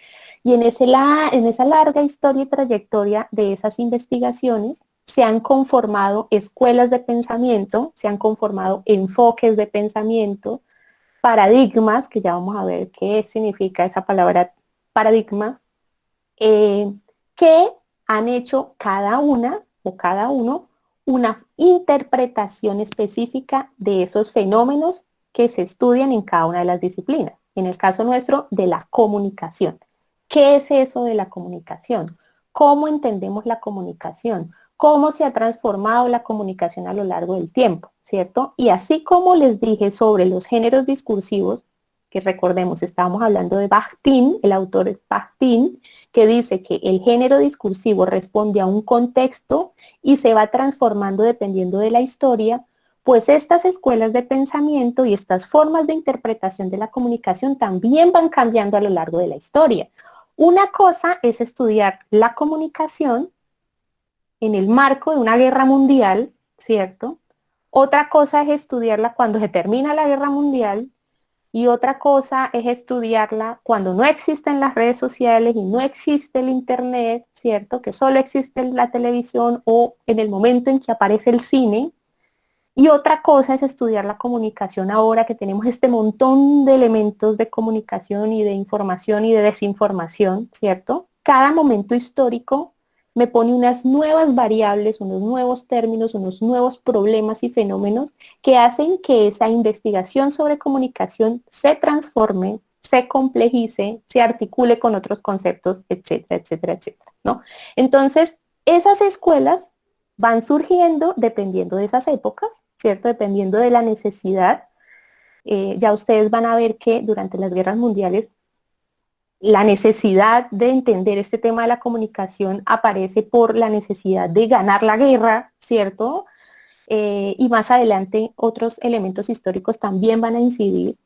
Y en esa larga historia y trayectoria de esas investigaciones, se han conformado escuelas de pensamiento, se han conformado enfoques de pensamiento, paradigmas, que ya vamos a ver qué significa esa palabra paradigma, que han hecho cada una o cada uno una interpretación específica de esos fenómenos que se estudian en cada una de las disciplinas. En el caso nuestro, de la comunicación. ¿Qué es eso de la comunicación? ¿Cómo entendemos la comunicación? ¿Cómo se ha transformado la comunicación a lo largo del tiempo? ¿Cierto? Y así como les dije sobre los géneros discursivos, que recordemos, estábamos hablando de Bakhtin, el autor es Bakhtin, que dice que el género discursivo responde a un contexto y se va transformando dependiendo de la historia, pues estas escuelas de pensamiento y estas formas de interpretación de la comunicación también van cambiando a lo largo de la historia. Una cosa es estudiar la comunicación en el marco de una guerra mundial, ¿cierto? Otra cosa es estudiarla cuando se termina la guerra mundial. Y otra cosa es estudiarla cuando no existen las redes sociales y no existe el internet, ¿cierto? Que solo existe la televisión o en el momento en que aparece el cine. Y otra cosa es estudiar la comunicación ahora que tenemos este montón de elementos de comunicación y de información y de desinformación, ¿cierto? Cada momento histórico me pone unas nuevas variables, unos nuevos términos, unos nuevos problemas y fenómenos que hacen que esa investigación sobre comunicación se transforme, se complejice, se articule con otros conceptos, etcétera, etcétera, etcétera, ¿no? Entonces, esas escuelas van surgiendo dependiendo de esas épocas, ¿cierto? Dependiendo de la necesidad. Ya ustedes van a ver que durante las guerras mundiales la necesidad de entender este tema de la comunicación aparece por la necesidad de ganar la guerra, ¿cierto? Y más adelante otros elementos históricos también van a incidir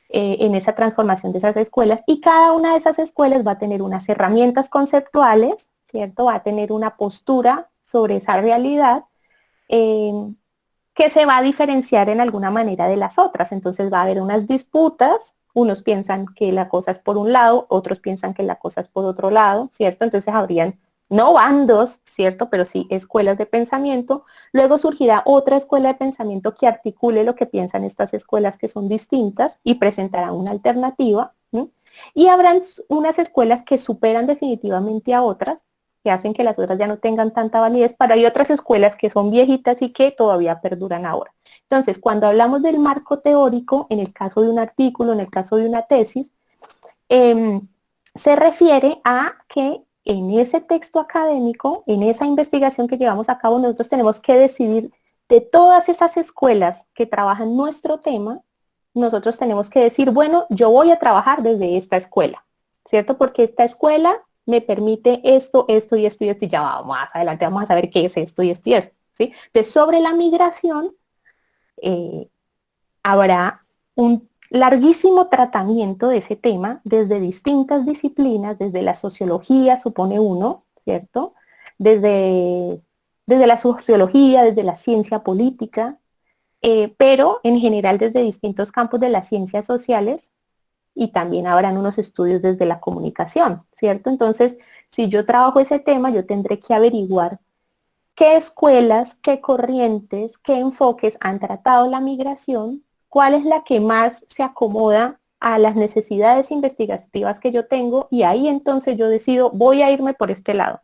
en esa transformación de esas escuelas y cada una de esas escuelas va a tener unas herramientas conceptuales, ¿cierto? Va a tener una postura sobre esa realidad que se va a diferenciar en alguna manera de las otras. Entonces va a haber unas disputas. Unos piensan que la cosa es por un lado, otros piensan que la cosa es por otro lado, ¿cierto? Entonces habrían no bandos, ¿cierto? Pero sí escuelas de pensamiento. Luego surgirá otra escuela de pensamiento que articule lo que piensan estas escuelas que son distintas y presentará una alternativa. ¿Sí? Y habrán unas escuelas que superan definitivamente a otras, que hacen que las otras ya no tengan tanta validez, pero hay otras escuelas que son viejitas y que todavía perduran ahora. Entonces, cuando hablamos del marco teórico, en el caso de un artículo, en el caso de una tesis, se refiere a que en ese texto académico, en esa investigación que llevamos a cabo, nosotros tenemos que decidir de todas esas escuelas que trabajan nuestro tema, nosotros tenemos que decir, bueno, yo voy a trabajar desde esta escuela, ¿cierto? Porque esta escuela me permite esto, esto y esto y esto, y ya vamos más adelante, vamos a saber qué es esto y esto y esto, ¿sí? Entonces, sobre la migración, habrá un larguísimo tratamiento de ese tema desde distintas disciplinas, desde la sociología, supone uno, ¿cierto? Desde la sociología, desde la ciencia política, pero en general desde distintos campos de las ciencias sociales y también habrán unos estudios desde la comunicación, ¿cierto? Entonces, si yo trabajo ese tema, yo tendré que averiguar qué escuelas, qué corrientes, qué enfoques han tratado la migración, cuál es la que más se acomoda a las necesidades investigativas que yo tengo y ahí entonces yo decido, voy a irme por este lado.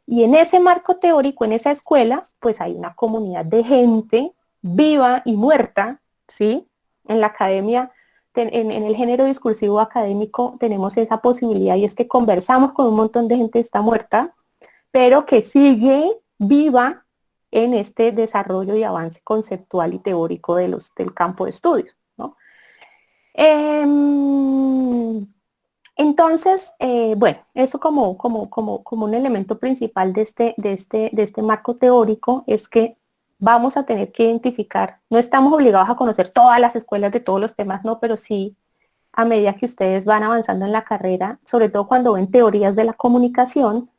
Y en ese marco teórico, en esa escuela, pues hay una comunidad de gente viva y muerta, ¿sí? En la academia, en el género discursivo académico tenemos esa posibilidad y es que conversamos con un montón de gente que está muerta, pero que sigue viva en este desarrollo y avance conceptual y teórico del campo de estudios, ¿no? Entonces, bueno, eso como un elemento principal de este marco teórico es que vamos a tener que identificar, no estamos obligados a conocer todas las escuelas de todos los temas, no, pero sí a medida que ustedes van avanzando en la carrera, sobre todo cuando ven teorías de la comunicación,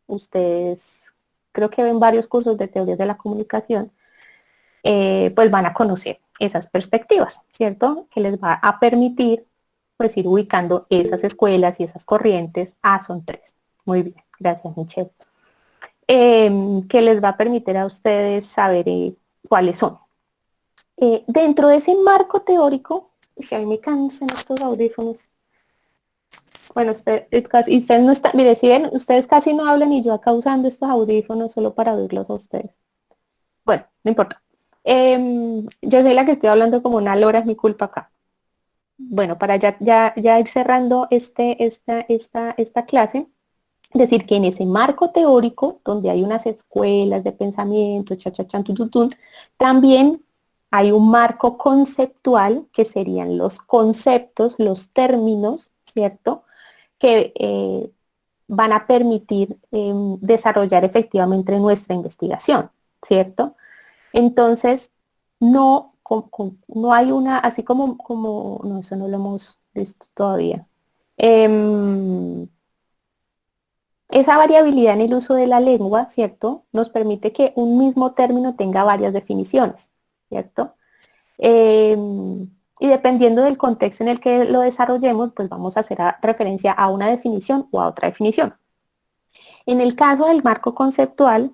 ustedes creo que ven varios cursos de teorías de la comunicación, pues van a conocer esas perspectivas, ¿cierto? Que les va a permitir pues ir ubicando esas escuelas y esas corrientes. Son tres. Muy bien, gracias Michelle. Que les va a permitir a ustedes saber cuáles son. Dentro de ese marco teórico, si a mí me cansan estos audífonos. Bueno, ustedes no están, mire, si ven, ustedes casi no hablan y yo acá usando estos audífonos solo para oírlos a ustedes. Bueno, no importa. Yo soy la que estoy hablando como una lora, es mi culpa acá. Bueno, para ya ir cerrando esta clase, decir que en ese marco teórico, donde hay unas escuelas de pensamiento, también hay un marco conceptual, que serían los conceptos, los términos, ¿cierto?, que van a permitir desarrollar efectivamente nuestra investigación, ¿cierto? Entonces, no hay una, así como, no, eso no lo hemos visto todavía. Esa variabilidad en el uso de la lengua, ¿cierto?, nos permite que un mismo término tenga varias definiciones, ¿cierto? Y dependiendo del contexto en el que lo desarrollemos, pues vamos a hacer referencia a una definición o a otra definición. En el caso del marco conceptual,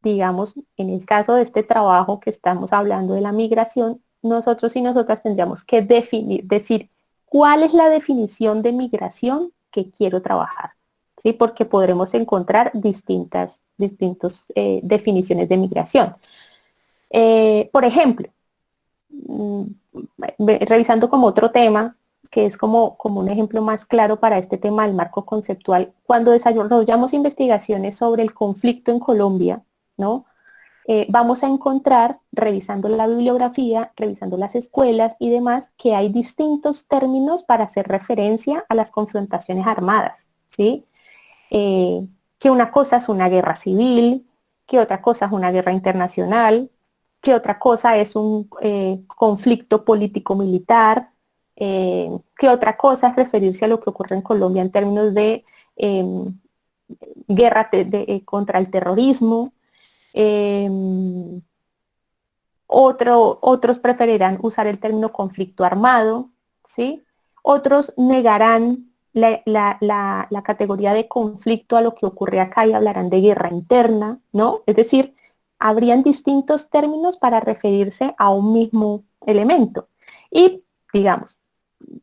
digamos, en el caso de este trabajo que estamos hablando de la migración, nosotros y nosotras tendríamos que decir cuál es la definición de migración que quiero trabajar, ¿sí? Porque podremos encontrar distintas definiciones de migración. Por ejemplo, revisando como otro tema, que es como un ejemplo más claro para este tema del marco conceptual, cuando desarrollamos investigaciones sobre el conflicto en Colombia, ¿no? Vamos a encontrar, revisando la bibliografía, revisando las escuelas y demás, que hay distintos términos para hacer referencia a las confrontaciones armadas, ¿sí? Que una cosa es una guerra civil, que otra cosa es una guerra internacional, que otra cosa es un conflicto político-militar, que otra cosa es referirse a lo que ocurre en Colombia en términos de guerra contra el terrorismo. Otros preferirán usar el término conflicto armado, ¿sí? Otros negarán la categoría de conflicto a lo que ocurre acá y hablarán de guerra interna, ¿no? Es decir, habrían distintos términos para referirse a un mismo elemento. Y, digamos,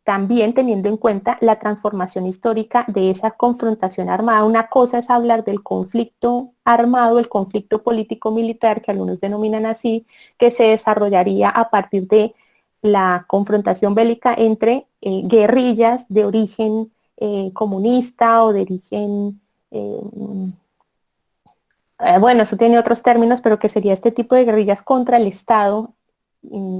también teniendo en cuenta la transformación histórica de esa confrontación armada. Una cosa es hablar del conflicto armado, el conflicto político-militar, que algunos denominan así, que se desarrollaría a partir de la confrontación bélica entre guerrillas de origen comunista o de origen, bueno, eso tiene otros términos, pero que sería este tipo de guerrillas contra el Estado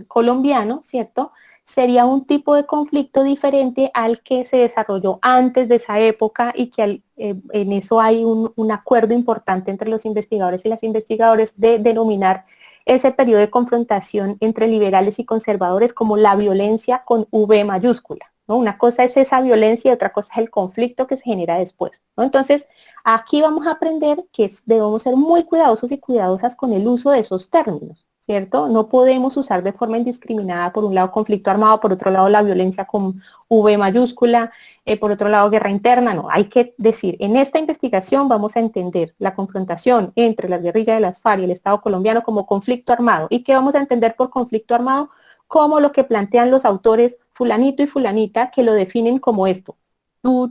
colombiano, ¿cierto? Sería un tipo de conflicto diferente al que se desarrolló antes de esa época y que en eso hay un acuerdo importante entre los investigadores y las investigadoras de denominar ese periodo de confrontación entre liberales y conservadores como la violencia con V mayúscula, ¿no? Una cosa es esa violencia y otra cosa es el conflicto que se genera después, ¿no? Entonces, aquí vamos a aprender que debemos ser muy cuidadosos y cuidadosas con el uso de esos términos, ¿cierto? No podemos usar de forma indiscriminada, por un lado, conflicto armado, por otro lado, la violencia con V mayúscula, por otro lado, guerra interna. No, hay que decir, en esta investigación vamos a entender la confrontación entre las guerrillas de las FARC y el Estado colombiano como conflicto armado. ¿Y qué vamos a entender por conflicto armado? Como lo que plantean los autores fulanito y fulanita, que lo definen como esto. ¿No?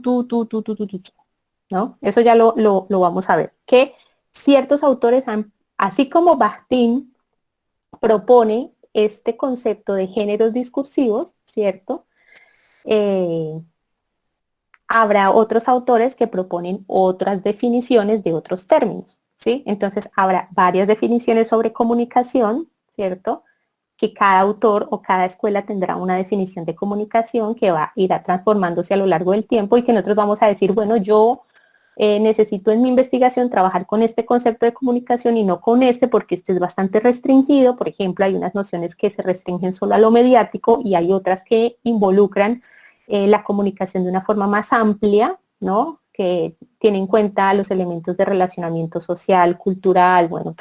Eso ya lo vamos a ver. Que ciertos autores han, así como Bakhtin propone este concepto de géneros discursivos, ¿cierto? Habrá otros autores que proponen otras definiciones de otros términos, ¿sí? Entonces habrá varias definiciones sobre comunicación, ¿cierto? Que cada autor o cada escuela tendrá una definición de comunicación que irá transformándose a lo largo del tiempo y que nosotros vamos a decir, bueno, yo necesito en mi investigación trabajar con este concepto de comunicación y no con este porque este es bastante restringido. Por ejemplo, hay unas nociones que se restringen solo a lo mediático y hay otras que involucran la comunicación de una forma más amplia, ¿no? Que tiene en cuenta los elementos de relacionamiento social, cultural, bueno,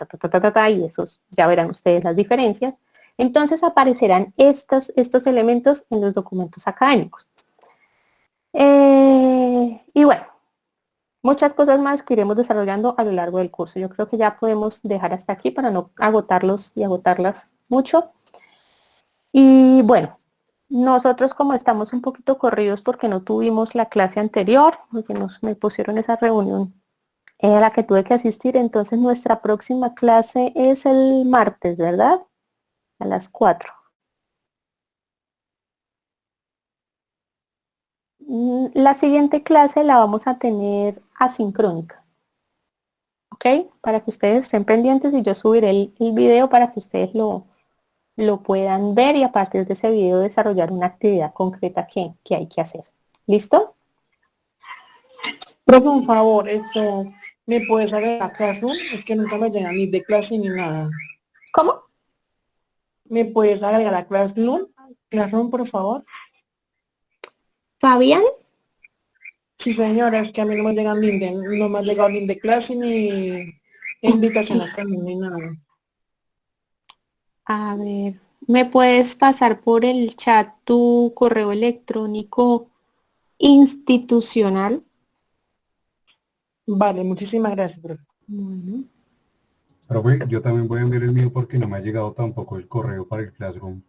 y esos ya verán ustedes las diferencias. Entonces aparecerán estos elementos en los documentos académicos. Y bueno, muchas cosas más que iremos desarrollando a lo largo del curso. Yo creo que ya podemos dejar hasta aquí para no agotarlos y agotarlas mucho. Y bueno, nosotros como estamos un poquito corridos porque no tuvimos la clase anterior, porque me pusieron esa reunión a la que tuve que asistir, entonces nuestra próxima clase es el martes, ¿verdad? A las 4. La siguiente clase la vamos a tener asincrónica, ¿ok? Para que ustedes estén pendientes y yo subiré el video para que ustedes lo puedan ver y a partir de ese video desarrollar una actividad concreta que hay que hacer. ¿Listo? Profe, un favor, ¿me puedes agregar a Classroom? Es que nunca me llegan ni de clase ni nada. ¿Cómo? ¿Me puedes agregar a Classroom? Classroom, por favor. ¿Fabián? Sí, señora, es que a mí no me llegan no me ha llegado link de clase ni invitación a Classroom ni nada. A ver, ¿me puedes pasar por el chat tu correo electrónico institucional? Vale, muchísimas gracias, profe. Bueno. Profe, yo también voy a enviar el mío porque no me ha llegado tampoco el correo para el Classroom.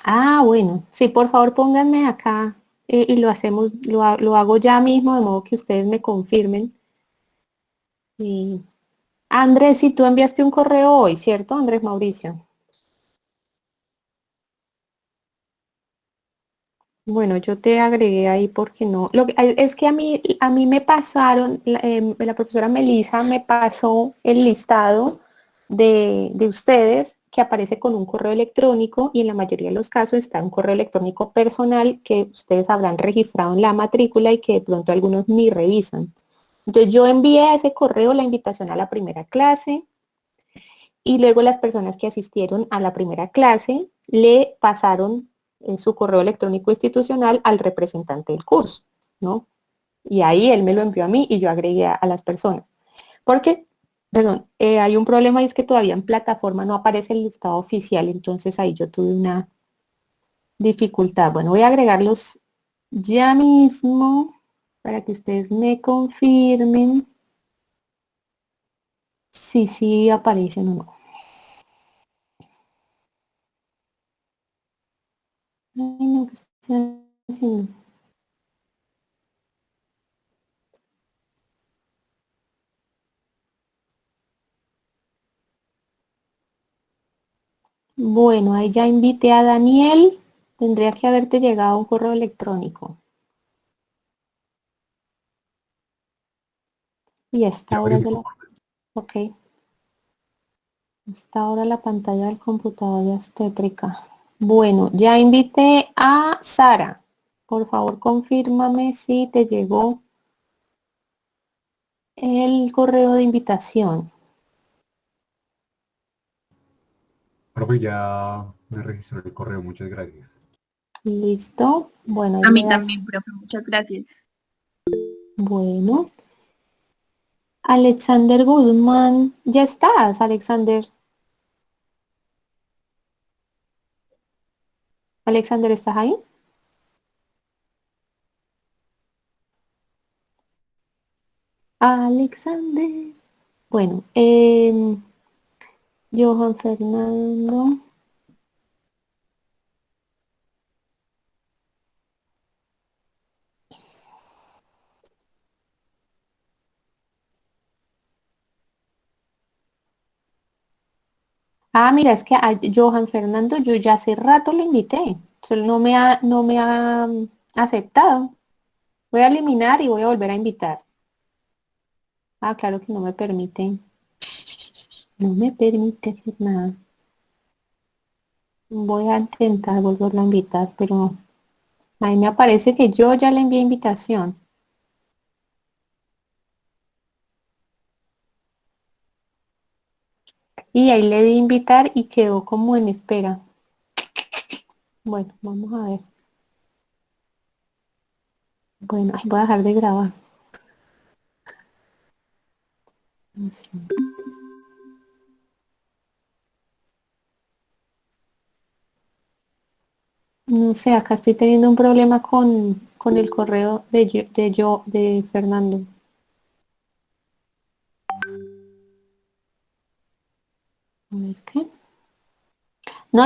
Ah, bueno, sí, por favor pónganme acá y lo hacemos, lo hago ya mismo, de modo que ustedes me confirmen. Andrés, si tú enviaste un correo hoy, ¿cierto, Andrés Mauricio? Bueno, yo te agregué ahí porque no. Es que a mí me pasaron, la profesora Melissa me pasó el listado de ustedes que aparece con un correo electrónico y en la mayoría de los casos está un correo electrónico personal que ustedes habrán registrado en la matrícula y que de pronto algunos ni revisan. Entonces yo envié a ese correo la invitación a la primera clase y luego las personas que asistieron a la primera clase le pasaron su correo electrónico institucional al representante del curso, ¿no? Y ahí él me lo envió a mí y yo agregué a las personas. Porque, perdón, hay un problema y es que todavía en plataforma no aparece el listado oficial, entonces ahí yo tuve una dificultad. Bueno, voy a agregarlos ya mismo. para que ustedes me confirmen si sí aparecen o no. Ay, no, ¿qué estoy haciendo? Bueno, ahí ya invité a Daniel. Tendría que haberte llegado un correo electrónico. Y a esta hora de la... Ok. A esta hora la pantalla del computador ya es tétrica. Bueno, ya invité a Sara. Por favor, confírmame si te llegó el correo de invitación. Profe, ya me registró el correo, muchas gracias. Listo. Bueno, ahí A mí le das- también, profe, muchas gracias. Bueno. Alexander Guzmán. Ya estás, Alexander. Alexander, ¿estás ahí? Alexander. Bueno, Johan Fernando. Ah, mira, es que a Johan Fernando yo ya hace rato lo invité. Solo no me ha aceptado. Voy a eliminar y voy a volver a invitar. Ah, claro que no me permite. No me permite hacer nada. Voy a intentar volverlo a invitar, pero ahí me aparece que yo ya le envié invitación. Y ahí le di invitar y quedó como en espera. Bueno, vamos a ver. Bueno, voy a dejar de grabar. No sé, acá estoy teniendo un problema con el correo de Fernando. A ver qué. No,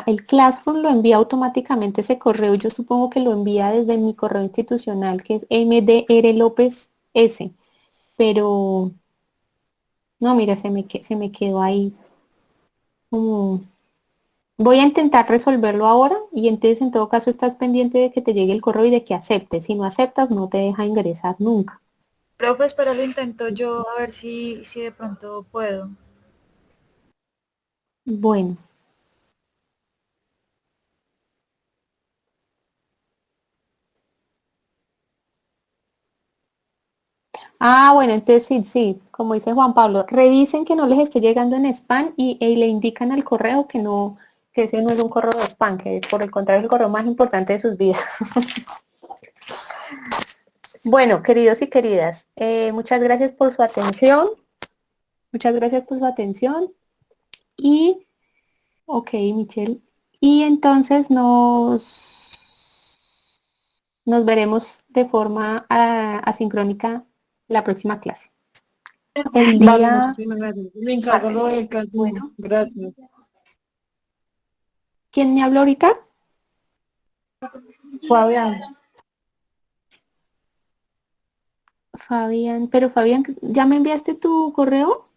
el Classroom lo envía automáticamente ese correo. Yo supongo que lo envía desde mi correo institucional, que es MDR López S. Pero, no, mira, se me quedó ahí como... Voy a intentar resolverlo ahora y entonces en todo caso estás pendiente de que te llegue el correo y de que aceptes. Si no aceptas, no te deja ingresar nunca. Profe, espera, lo intento yo a ver si de pronto puedo. Bueno. Ah, bueno, entonces sí, como dice Juan Pablo, revisen que no les esté llegando en spam y le indican al correo que no, que ese no es un correo de spam, que por el contrario es el correo más importante de sus vidas. Bueno, queridos y queridas, muchas gracias por su atención. Muchas gracias por su atención. Y, ok, Michelle. Y entonces nos veremos de forma asincrónica la próxima clase. El Vale, día muchísimas gracias. Me encargo lo del caso. Bueno. Gracias. ¿Quién me habló ahorita? Fabián. Fabián, pero Fabián, ¿ya me enviaste tu correo?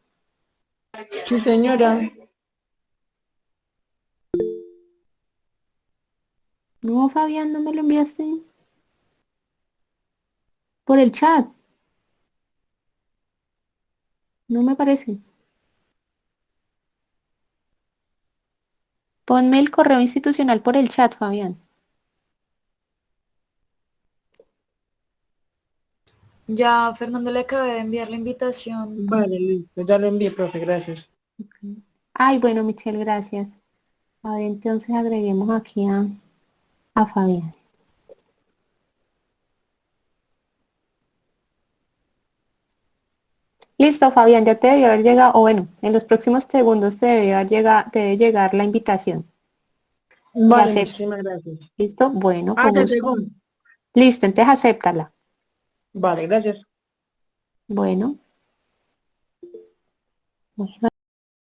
Sí, señora. No, Fabián, no me lo enviaste. Por el chat. No me parece. Ponme el correo institucional por el chat, Fabián. Ya, Fernando, le acabé de enviar la invitación. Vale, listo. Ya lo envié, profe. Gracias. Ay, bueno, Michelle, gracias. A ver, entonces agreguemos aquí a Fabián. Listo, Fabián, ya te debió haber llegado, o bueno, en los próximos segundos te debe llegar la invitación. Vale, Ya sé. muchísimas gracias. ¿Listo? Bueno, Ah, con ya gusto. llegó. Listo, entonces acéptala. Vale, gracias. Bueno. Bueno.